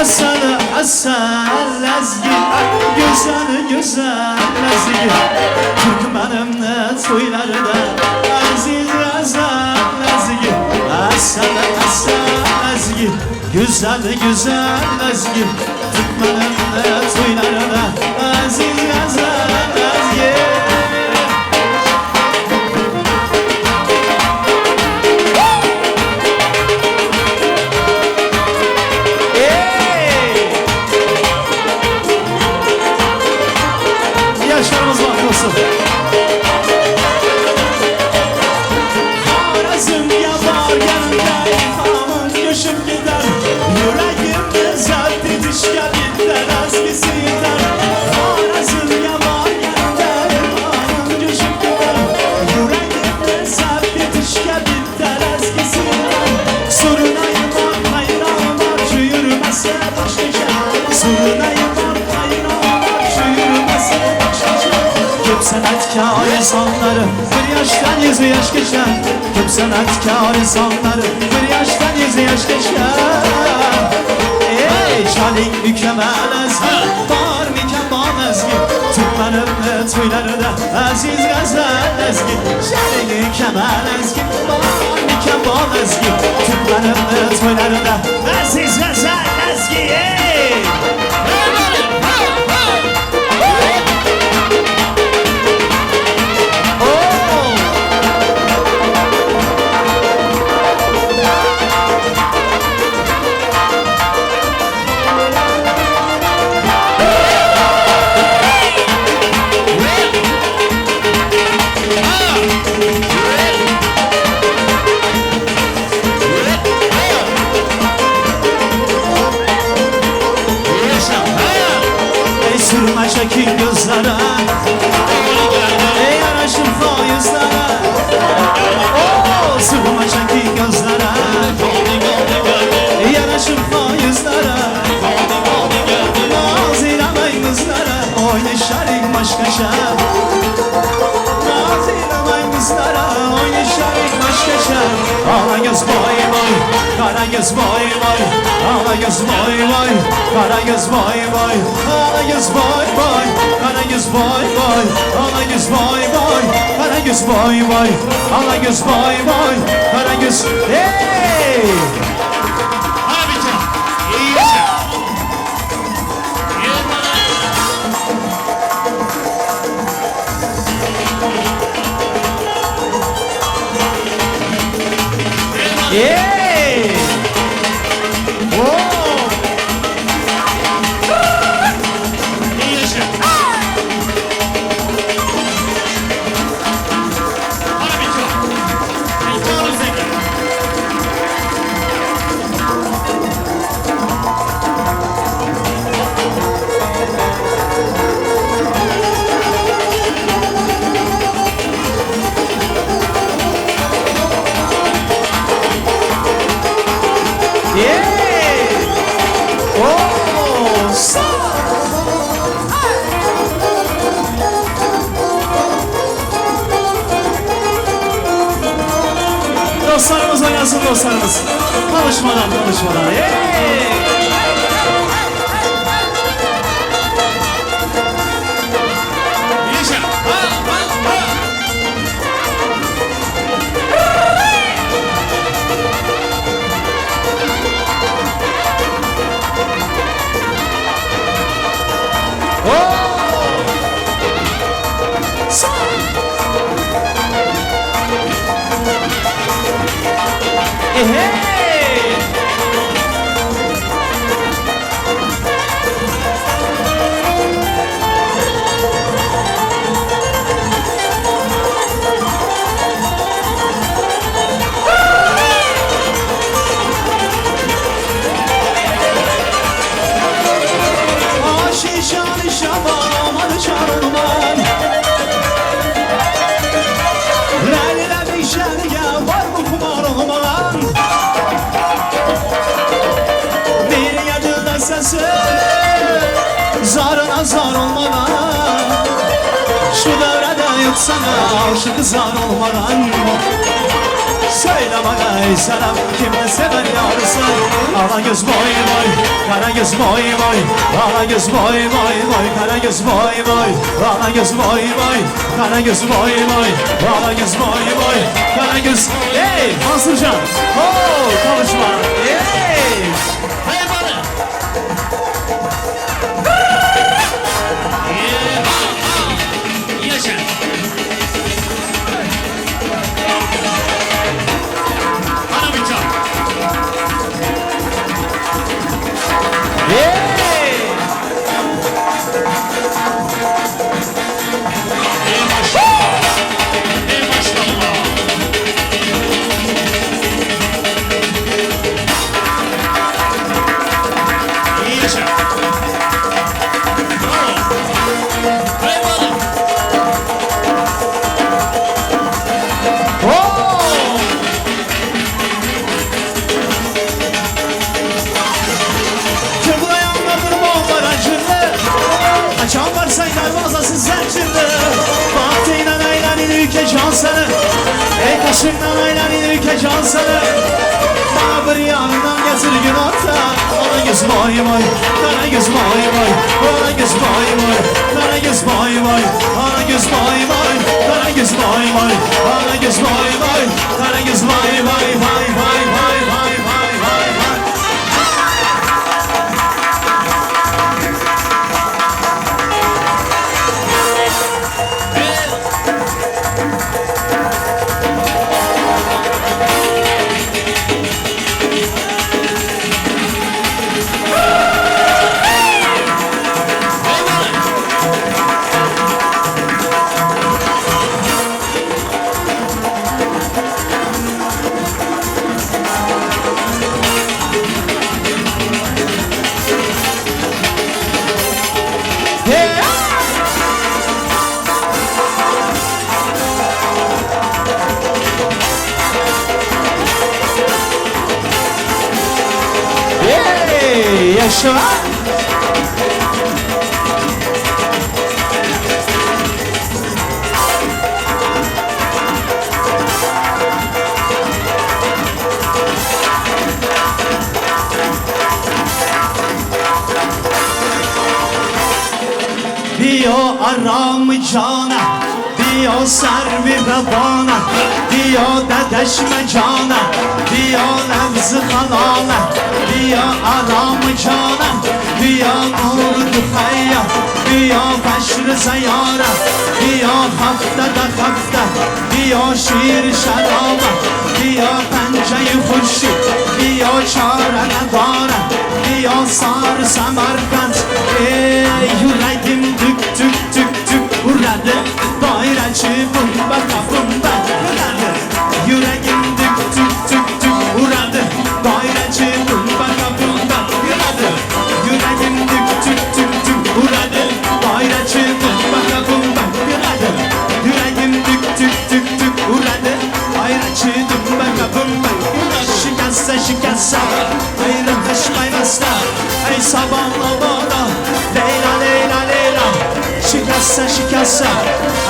Aslanı aslan Lezgi Güzel güzel Lezgi Türkmenimle toylarda Aziz Azam Lezgi Aslanı aslan Lezgi Güzel güzel Lezgi Türkmenimle toylarda Aziz Azam Lezgi Yaşlarımız var dostum. Arasım yapar yanımda İmamın göçüp gider Yüreğimde zaten dişken gider Azgisi gider Arasım yapar yanımda İmamın göçüp gider Yüreğimde zaten dişken gider Azgisi gider Sorunayım var hayran var Şu yürümezse başka şey Sorunayım var hayran var Şu yürümezse Kim sanatkar insanları bir yaştan 100 yaş geçer Kim sanatkar insanları bir yaştan 100 yaş geçer Ey çalın mükemmel ezgi Var mükemmel ezgi Türkmenimle toylarda aziz gazel ezgi Çalın mükemmel ezgi Var mükemmel ezgi Türkmenimle toylarda aziz gazel ezgi Sürme çekin gözlere Ey yanaşın faizlere Sürme çekin gözlere Ey yanaşın faizlere Naz eylemeyin kızlara Oyna şerik başka şer Naz eylemeyin kızlara Oyna şerik başka şer Ağla göz boy boy Kara göz boy boy Ağla göz boy boy Kara göz boy boy Ağla göz boy boy Kara göz boy boy Ağla göz boy boy Kara göz boy boy Ağla göz boy boy Kara göz Hey! Abicim iyi yaşa Yeah! Whoa! İyi yaşa. olsun dostlarımız. Konuşmadan. Yaşa. Zarına zar olmadan şu devrede yutsana aşık zar olmadan. Söyle bana ey selam kimde sever yarısı. Ala göz boy boy, kara göz boy boy. Ala göz boy boy boy, kara göz boy boy. Ala göz boy boy, kara göz boy boy. Ala göz boy boy, kara göz. Hey Mansurcan, konuşma. Hey, hey bana. Yaşa. Bana bir çal. Açan varsa darvazası zincirli. Bahtıyla aylanın ülke cansını. Ey kaşıkla aylanın ülke cansını. Bana bir yanından getir gün orta. Ona göz boy boy, kara göz boy boy. Ona göz boy boy, kara göz boy boy. Ona göz boy boy, kara göz boy boy. Ona göz boy boy, kara göz boy boy. Vay vay vay vay vay vay vay. Yaşa. Diyor aram cana, diyor servi rebana, diyor dedeşme cana, diyor levzi halana, diyor aram cana, diyor nurdu hayya, diyor beşri zeyara, diyor haftada hafta, diyor şiir şaraba, diyor penceyi huşi, diyor çarene dara, diyor sar Semerkant. Yüreğim tük tük tük tük uradı, daireci bumba kapımda uradı. Yüreğim tük tük tük tük uradı, daireci bumba kapımda uradı. Yüreğim tük tük tük tük uradı, daireci bumba kapımda uradı. Yüreğim tük tük tük tük uradı, daireci bumba kapımda uradı. Şikassa ayrılışmaymasına, ey sabahla bana Leyla Leyla Leyla. Şikassa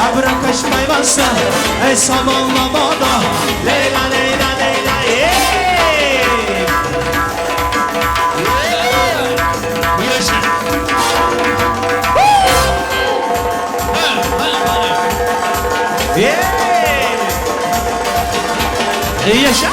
abrakışmaymasına, ey sabahla bana Leyla Leyla Leyla. Yaşa.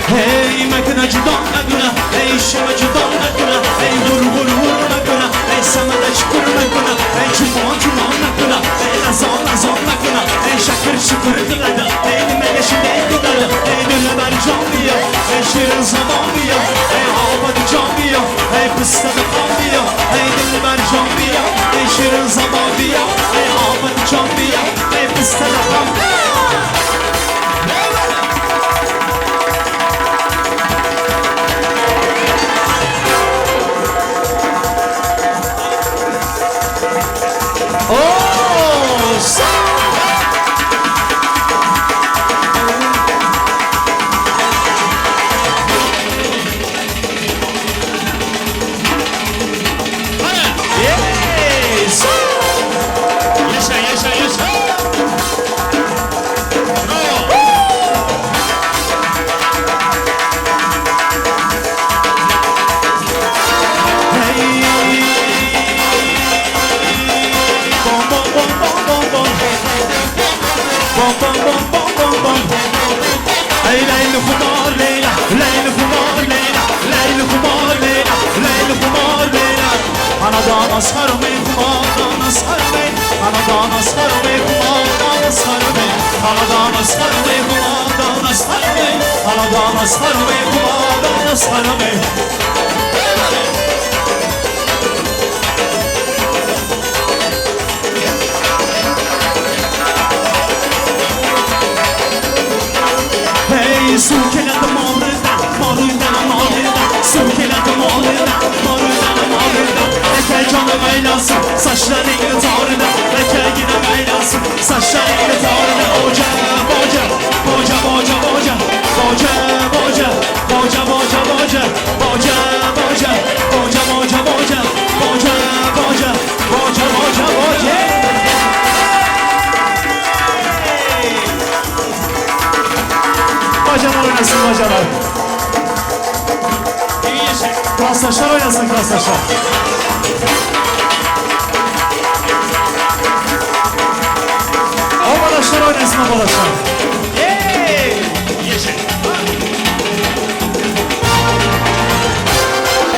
Hey makina cüdan makina, hey şema cüdan makina, hey vur vur vur makina, hey sana da çukur makina, hey çuman çuman makina, hey lazon lazon makina, hey şakır şıkır kıladı, hey nimele şimdi kıladı, hey döneber cambiyo, hey şirin zamanbiyo, hey havada cambiyo, hey pıstada cambiyo, hey döneber cambiyo, hey şirin zamanbiyo, hey havada cambiyo, hey pıstada cambiyo. Anadan asar mı kumandan asar mı? Anadan asar mı kumandan asar mı? Anadan asar mı kumandan asar mı? Anadan asar mı kumandan asar mı? Hey su keladı mağrıdan, mağrıdan mağrıdan, su keladı mağrıdan, mağrıdan mağrıdan. Eke canım eylasın, saçlarını tarına, eke yine eylasın, saçlarını tarına. Boca, boca, boca, boca, boca, boca, boca, boca, boca, boca, boca, boca, boca, boca, boca, boca, boca, boca, boca, boca. Bacalar oynasın bacalar. Klaslaşlar oynasın klaslaşlar. Obalaşlar oynasın obalaşlar.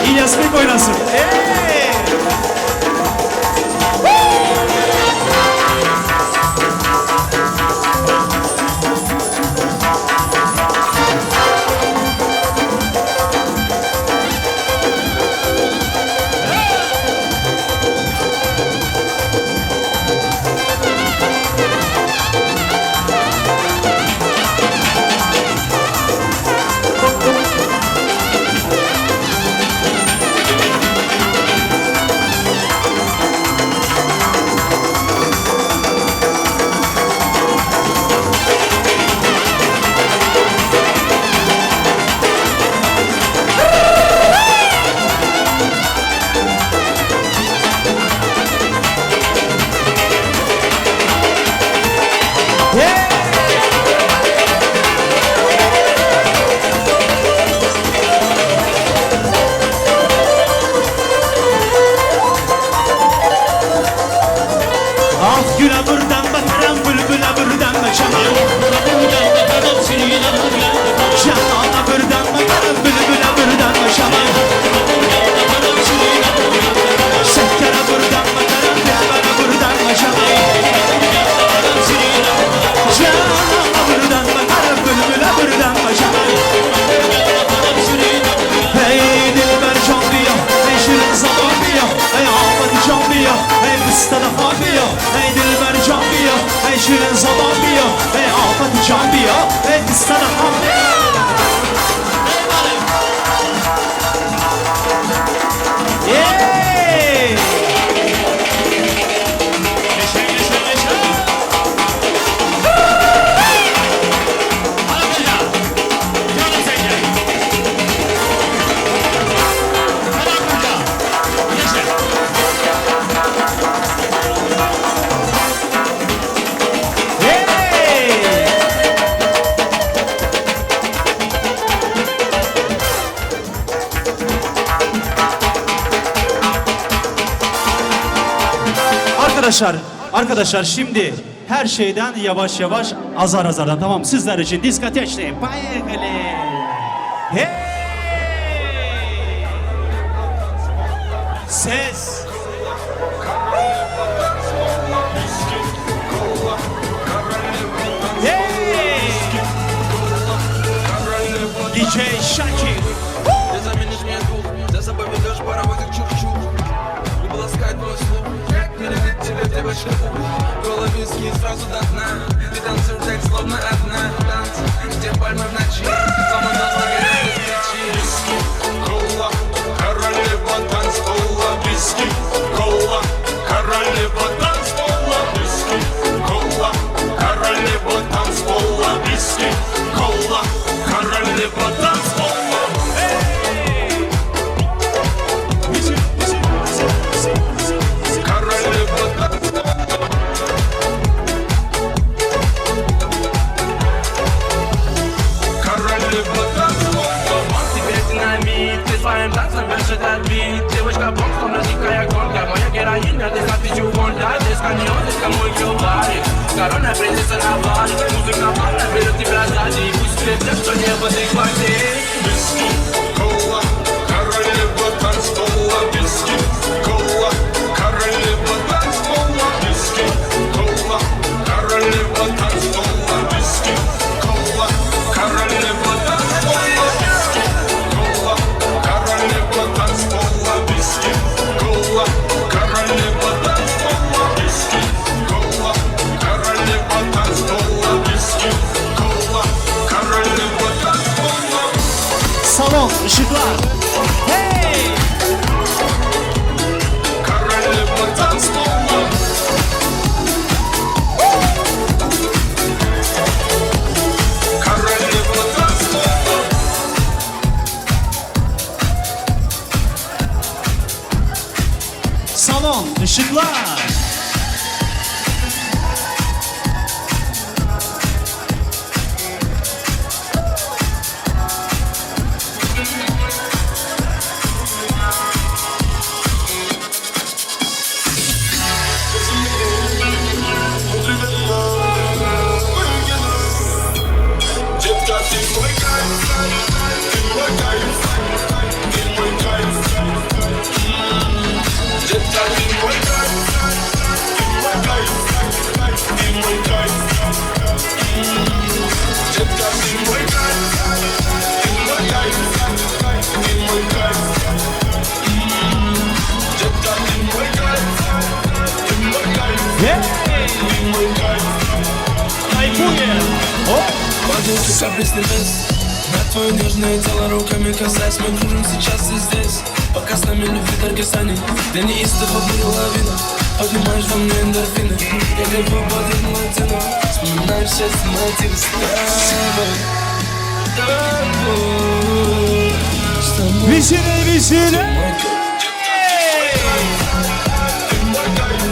İlyas Bek oynasın. şirin zaman diyor, afet can diyor, sana hamle. Arkadaşlar şimdi her şeyden yavaş yavaş azar azardan tamam sizler için diskotekli. Поехали. Hey! Ses. Hey! DJ Shaki. Ты заменишь мне дух, за собой ведешь паровозик чух-чух. Губы ласкает мой слух, как передать тебе девочка ух. Голый виски сразу до дна, ты танцуешь так словно одна. Танц, где пальмы в ночи, словно должна гореть свечи. Виски, кола, королева танцпола. Виски, кола, королева танцпола. Виски, кола, королева танцпола. Виски, кола, королева танцпола. Девочка, бог, словно дикая гонка. Моя героиня, ты тысячу фонда. Здесь каньон, здесь мой килбарик. Корона принцесса на баре. Музыка плавно берет тебя сзади. И пусть светят, что небо ты хвати. Виски, кола, королева танцпола. Виски, кола, королева танцпола. Виски, кола, королева танцпола. Виски, кола, королева танцпола. Salon, ışıklar. Hey! Королева танцпола. Королева танцпола. Salon, ışıklar. Детка, ты мой кайф, ты мой кайф, ты мой кайф. Детка, ты мой кайф, ты мой кайф, ты мой кайф. Детка, ты мой кайф, ты мой кайф, ты мой кайф. Детка, ты мой кайф, ты мой кайф, ты мой кайф. Кайфуем. Падает капризный вес. На твое нежное тело руками касаясь. Мы кружим сейчас и здесь. Пока с нами любви таргасани. Для неистого буря лавина. Поднимаешь во мне эндорфины. Я легко подвину латину. Вспоминаю все мотивы с тобой. Веселье, веселье. Ты мой кайф,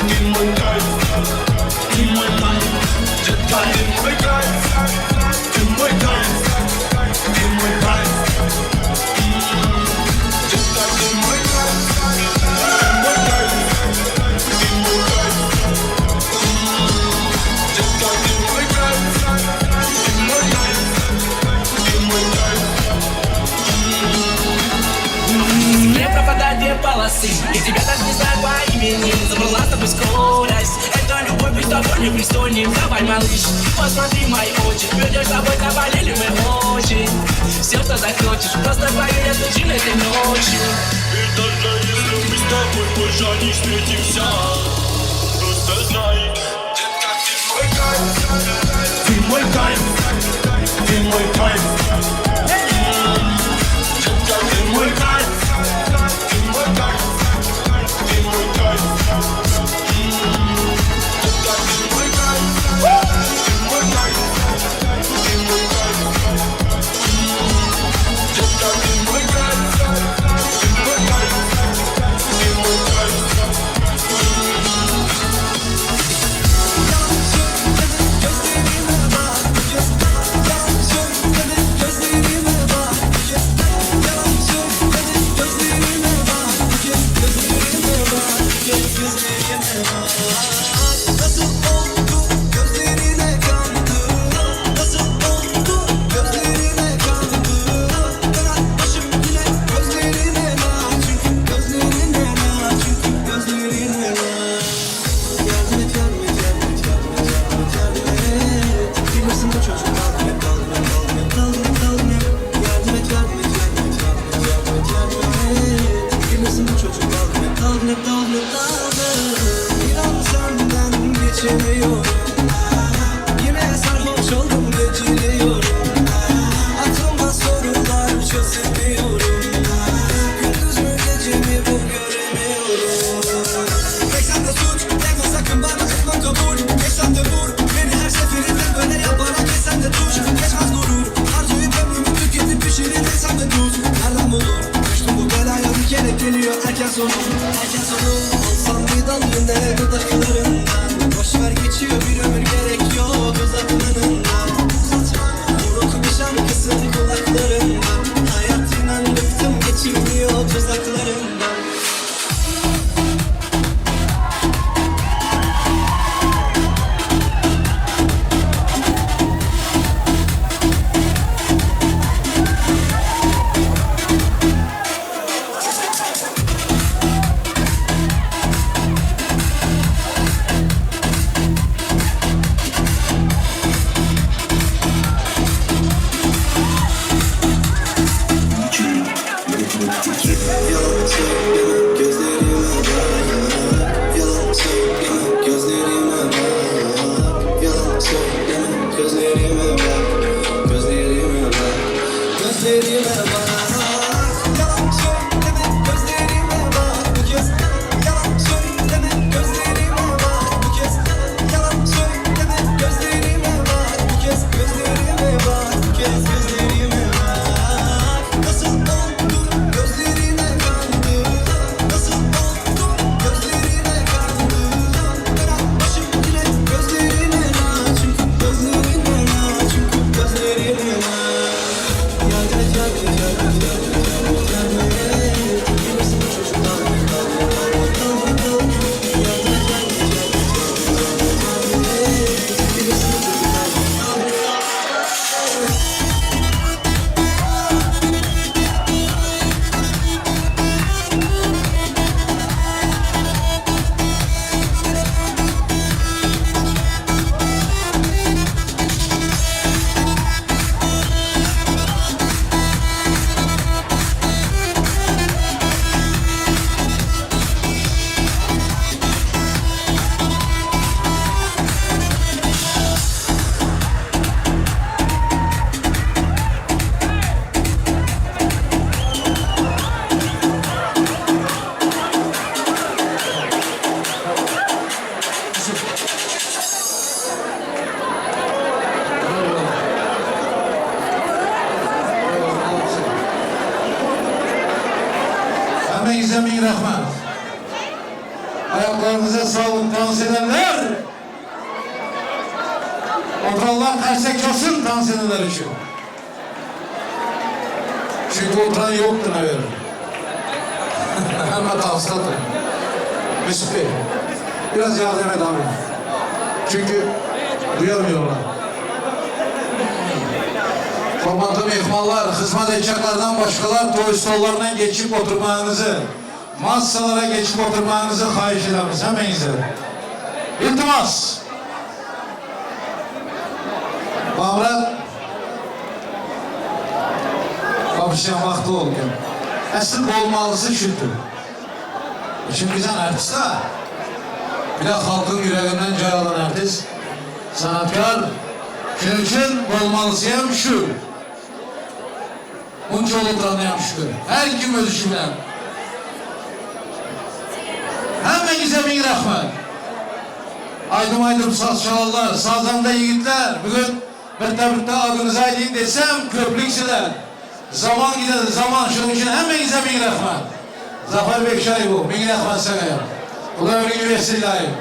ты мой кайф, ты мой кайф. Детка, ты мой кайф, ты мой кайф, ты мой кайф. Детка, ты мой кайф, ты мой кайф, ты мой кайф. Детка, ты мой кайф, ты мой кайф, ты мой кайф. Не пропадать две полосы, и тебя даже не знаю по имени. Забрала с тобой скорость, это любовь без тобой не пристойней. Давай, малыш, посмотри в мои очи. Ведешь с тобой, заболели мы очень. Все, что захочешь, просто поверь, я случилось этой ночью. И даже если мы с тобой больше не встретимся, просто знай, детка, ты мой кайф, ты мой кайф, ты мой кайф. Детка, ты мой кайф, ты мой кайф, ты мой кайф. Детка, ты мой кайф, ты мой кайф, ты мой кайф. Детка, ты мой кайф, ты мой кайф, ты мой кайф. Just sonu herkes sonu olsam bir dal yine dudaklarından boşver geçiyor bir ömür gerek yok uzaklarından unut bir şarkısın kulaklarından hayatından bıktım geçilmiyor tuzaklarından. Yalan söyleme gözlerime bak. Yalan söyleme gözlerime bak. Yalan söyleme gözlerime bak. Gözlerime bak. Gözlerime bak. Yalan söyleme gözlerime bak. Bu kez yalan söyleme gözlerime bak. Bu kez yalan söyleme gözlerime bak. Bu kez gözlerime bak. Bu kez gözlerime bak. Nasıl oldu gözlerine kandı. Nasıl oldu gözlerine kandı. Ben başım yine gözlerine la. Çünkü gözlerine la. Çünkü gözlerine la. Yardım bilirsin çocuklar. Bilirsin çocuklar. Hepinize bin rahmet. Ayaklarınıza sağlık dans edenler. Oturanlar tersek çalsın dans edenler için. Çünkü oturan yoktu ne verir. Hemen dans edin. Mesut Bey, biraz yardım et abi. Çünkü duyamıyorlar. Formatlı mehmanlar, hizmet edeceklerden başkalar toy stollarından geçip oturmanızı, masalara geçip oturmanızı xahiş ederiz hemenize. İltimas. Bağırat. Kapışan vakti oldu. Əsl olmalısı şüddür. Şimdi bizden artist ha. Bir de halkın yüreğinden cay alan artist. Sanatkar. Şunun için olmalısıyım şu. Bunca olup anlayan şükür. Her kim öz işi bilen. Hemenize bin rahmet. Aydım aydım saz çalarlar, sazanda yiğitler. Bugün birte adınızı aydın desem köplüksüler. Zaman gider, zaman şunun için hemenize bin rahmet. Zafer Bekşay bu, bin rahmet sana ya. Bu da ömrünü vesilayım.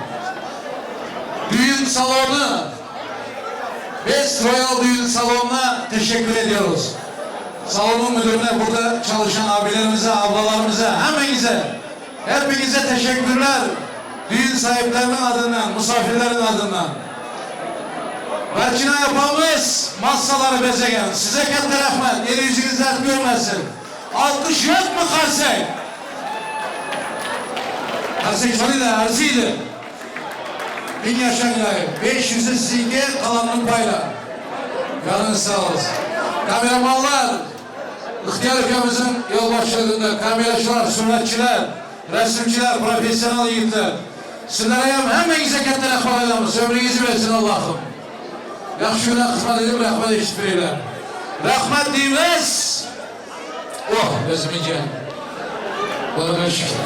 Düğün salonu, Best Royal Düğün Salonu'na teşekkür ediyoruz. Salonun müdürüne, burada çalışan abilerimize, ablalarımıza, hepinize teşekkürler. Düğün sahiplerinin adından, misafirlerin adından. Berkina yapamız, masaları bezegen. Size kattı rahmet, yeri yüzünüz dert görmesin. Alkış yok mu Karsey? Karsey çalıyla, arzıydı. 1000 yaşa gilayım. 500'ü sizinki, kalanını payla. Canınız sağ olsun. Kameramanlar, İhtiyar ülkemizin yol başladığında kameracılar, sünnetçiler, resimciler, profesyonel yiğitler. Sizlere hemenize kattı rahmet edemiz. Ömrünüzü versin Allah'ım. Yaxşı günə xizmət edib rəhmət eşitdirirlər. Rəhmət deyilməz. Oh, özümün gəl. Bana şükür.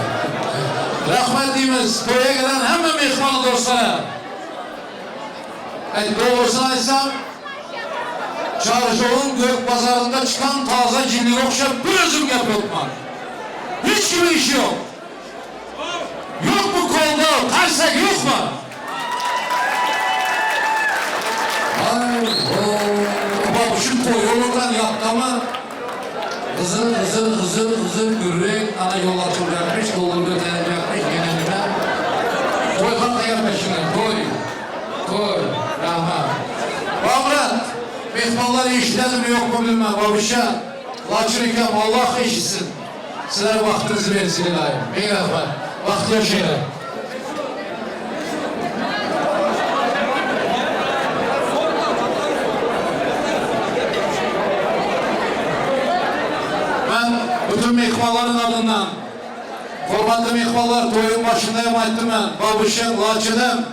Rəhmət deyilməz. Toya gelen hemen mehmanı dostlara. Doğrusunu açsam, Çarşıoğlu'nun gök pazarında çıkan taze cinliğe okşar bir özüm yapıyordum. Hiç gibi iş yok. Karsak yok mu? Ay bak şu toyolurdan yaptı mı? Hızır gürrek ana yol açılacakmış, dolur götürecekmiş genelime. Toy kalk gelme şimdi, toy, rahmet. Babrat, mehmanlar işledim mi yok mu bilmem babuşa. Laçın ikem Allah eşitsin. Sizler vaktinizi versin ilahi. Bey rahmet, vakti yaşayın. Bütün mehmanların adından, formatlı mehmanlar toyun başındayım ayttım ben. Babuşum, Laçınım,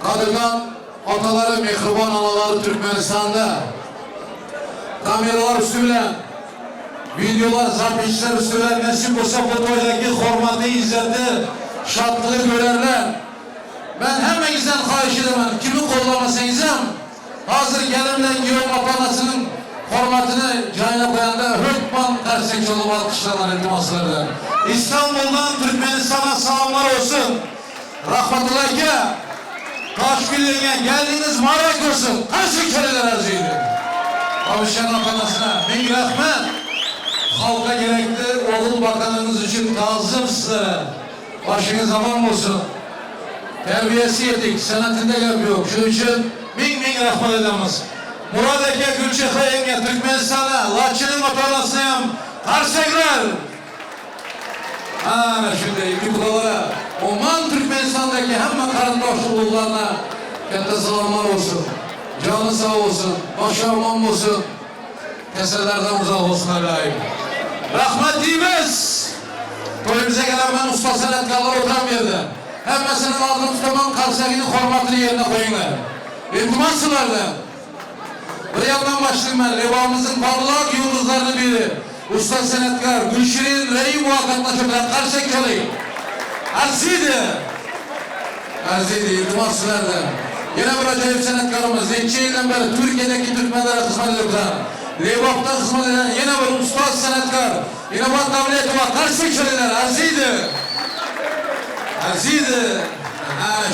Kadırgan, ataları, mehriban anaları Türkmenistan'da. Kameralar üstüyle, videolar, zapisler üstüyle, nasip olsa bu toydaki formatı izlendi, şartlığı görerler. Ben hemenizden xahiş edemem, kimi kollamasanızam, hazır gelimle Giyon Atanası'nın formatını cayına koyanda Hürtman Tersek Çolup alkışlarlar iltimaslarla. İstanbul'dan Türkmenistan'a selamlar olsun. Rahmetullah ki, kaç birliğine geldiğiniz mübarek olsun. Tersek Çolular arzuydu. Kavuşan Atanası'na bin rahmet. Halka gerekli oğul bakanınız için tazım size. Başınız aman olsun. Terbiyesi yedik, sanatında yapıyor. Şu için bin rahmet edemez. Murat Eke Gülçek'e yenge Türkmenistan'a, Laçın'ın vatandaşıyım, Karsekler. Şimdi iki buralara, Oman Türkmenistan'daki hemen karındaş oğullarına kente selamlar olsun. Canı sağ olsun, başı aman olsun. Keselerden uzak olsun Allah'ım. Rahmet değmez. Toyumuza gelen ben usta sanatkarlar oturan bir yerde. Hemen senin adını tutamam, Karsek'in formatını yerine koyunlar. İltimasçılardan. Bir yandan başlayayım ben, levamızın parlak yıldızlarını biri. Usta senetkar, Gülşirin Rey muhakkaklaşırlar, Karsek çalayım. Arziydi, iltimasçılardı. Yine bir acayip senetkarımız, 2 yıldan beri Türkiye'deki Türkmenlere hizmet ediyorlar. Levap'ta hizmet eden yine bir usta senetkar. Yine bu davliyeti var, Karsek çalaylar, arziydi.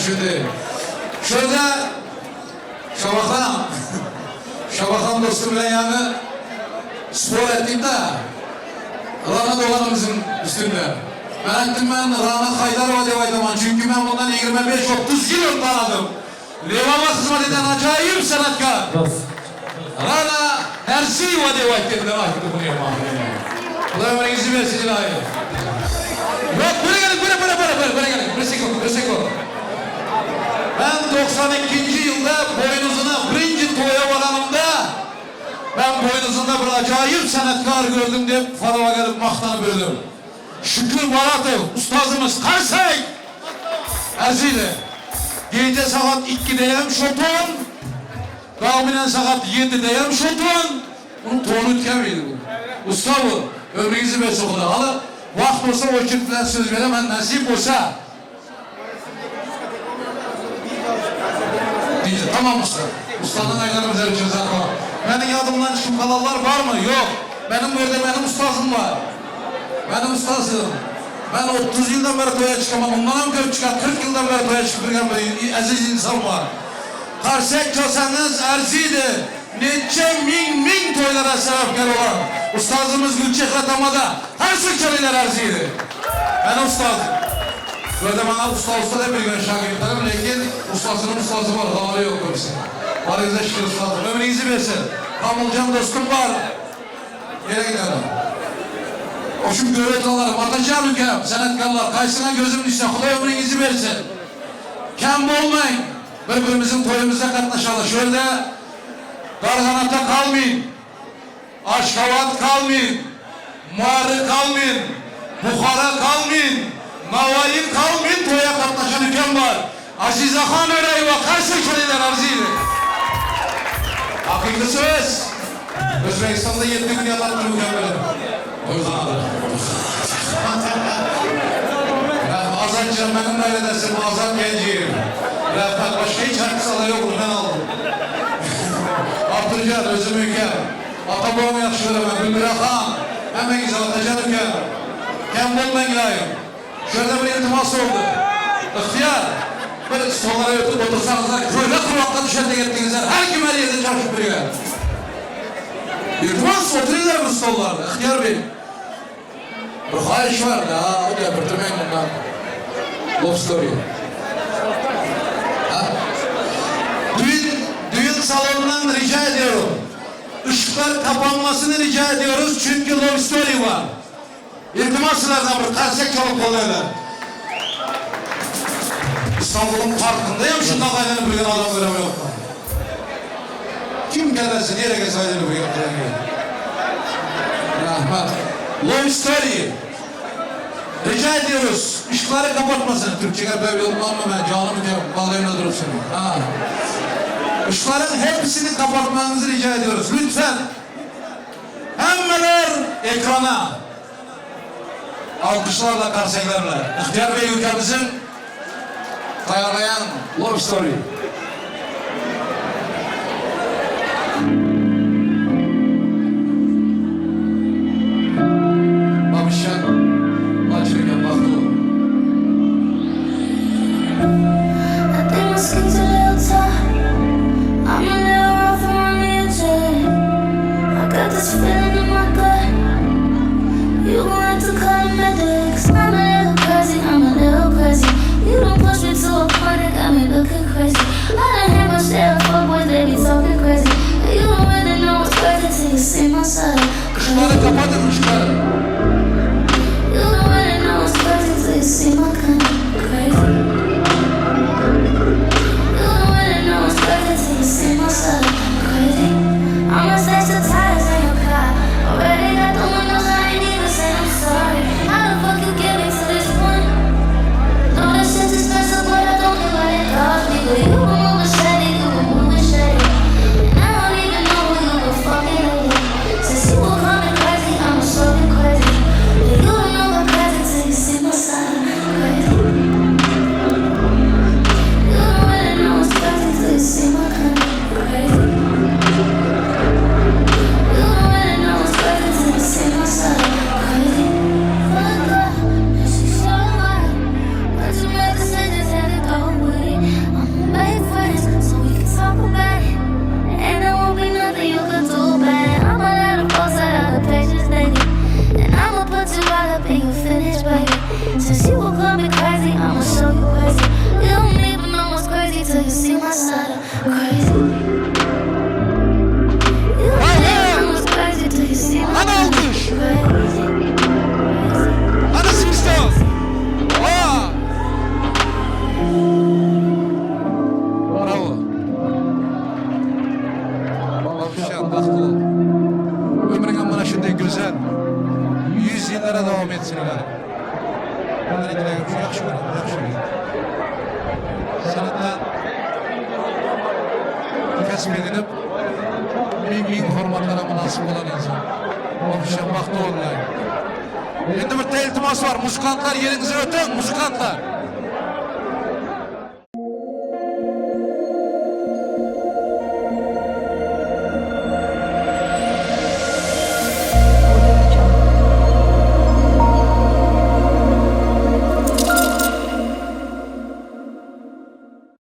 Şimdi. Şurada, Şabakan dostumla yani spor ettik de Rana dolanımızın üstünde. Ben ettim Rana Haydarova devaydaman çünkü ben bundan 25-30 yıl tanıdım. Levama hizmet eden acayip sanatkar. Rana Ersiyeva devaydaman bunu yapmam. Bu da ömrünüzü versin ilahi. Yok buraya gelin, buraya gelin. Ben 92. yılda boynuzuna birinci toya varanımda ben boynuzunda bir acayip sanatkar gördüm diye Farava gelip maktanı böldüm. Şükür Baratov, ustazımız Karsek. Azize, gece saat 2'deyim şoton, kavminen saat 7'deyim şoton. Bunun tonu tükemiydi bu. Usta bu, ömrünüzü ver sokuda alır. Vakt olsa o kirtler söz veremem, nasip olsa. Tamam usta. Ustanın aylarımız için zaten. Benim yadımdan çıkıp kalanlar var mı? Yok. Benim ustazım var. Benim ustazım. Ben 30 yıldan beri toya çıkamam. Ondan hem köp çıkar. 40 yıldan beri toya çıkırken bir aziz insan var. Karsek çalsanız erziydi. Neçe min toylara sebepkar olan ustazımız Gülçek Atama'da Karsek çalıyla erziydi. Ben ustazım. Böyle bana usta da bir gün şagirdlerim, lakin ustasının ustası var, havalı yok kimse. Var bize şükür ustadır, ömrünüzü versin. Kamılcan dostum var. Yere gidelim. O şu göğretlerlerim, atacağım ülkem, senetkarlar, kaysına gözüm düşse, Kuday ömrünüzü versin. Kem olmayın, birbirimizin toyumuzda katlaşalım. Şöyle, Garganata kalmayın, Aşkavat kalmayın, Muarrı kalmayın, Bukhara kalmayın, Navayın kavmin toya katlaşan ülkem var. Azize Han Örey ve Karsek Çeliler arzıydı. Hakiki söz. Özbekistan'da 7 gün yalattı mükemmel. O yüzden adı. Azat Cemme'nin öyle dersin, Azat Genciyim. Refat başka hiç hakkı yok, ben aldım. Abdülcan, özüm ülkem. Atabağımı yakışıyorum ben, Bülbül Akan. Hemen güzel atacağım ülkem. Kem bulmayın ilayım. Şöyle bir iltimas oldu. İhtiyar. Böyle stollara yatıp otursanızlar, şöyle kulakta düşen de gittiğinizler, her kim her yerde çalışıp duruyor. İltimas oturuyorlar bu stollarda, İhtiyar Bey. Bir hayiş var da, o da yapırtırmayın bundan. Love story. Düğün salonundan rica ediyorum. Işıklar kapanmasını rica ediyoruz çünkü love story var. İltimaslardan bir karsek çalıp oluyorlar. İstanbul'un parkındayım şu kafayla bir adam göremiyor. Kim gelirse nereye geçseydi bir gün. Rahmet. Love story. Rica ediyoruz. Işıkları kapatmasın. Türkçe'ye böyle olmam ben canımı diyorum. Bağlayımda durup seni. Ha. Işıkların hepsini kapatmanızı rica ediyoruz. Lütfen. Hemeler ekrana. Alkışlarla, karşılarla. İhtiyar Bey ülkemizin ayarlayan love story. Babişan, açırken baktı. I think my skin's a little tight. I'm a little rough around the edges. I got this feeling in my gut. You gon' have to call the medics. I'm a little crazy, I'm a little crazy. You don't push me to a point that got me looking crazy. I done had my share of fuckboys, they be talking crazy. You don't really know what's crazy till you see my side. Işıkları kapatın ışıkları. You don't really know what's crazy till you see my kind of crazy. You don't really know what's crazy till you see my side of crazy. I'ma stash the tires in your car. Already got the windows, I ain't even say I'm sorry. How the fuck you get me to this point? Know this shit's expensive, but I don't give what it cost me. But you been moving shady, you been moving shady. And I don't even know who you been fucking lately. Since you were coming crazy, I'ma show you crazy. But you don't know I'm crazy till you see my side of crazy. You don't really know what's crazy till you see my kind of crazy. You don't really know what's crazy till you see my side of crazy. Fuck up, and she so right. But you make decisions and it go with it. I'ma make friends so we can talk about it. And there won't be nothing you can do about it. I'ma let them post out all the pages naked. And I'ma put you all up in your finish, baby. Since you were coming crazy, I'ma show you crazy. You don't even know what's crazy till you see my side of crazy. You don't even know what's crazy till you see my side of crazy. Hadi Simpson. Aa! Bravo. Babişan baktı ol. Ömrün bana şimdi güzel. 100 yıllara devam etsin ilan. Ben gidelim şu yakşı görün, yakşı görün. Sanatla kesip edilip bin hürmetlara münasip olan insan. Babişan baktı ol. Şimdi bir iltimas var. Musikantlar yerinize ötün. Musikantlar.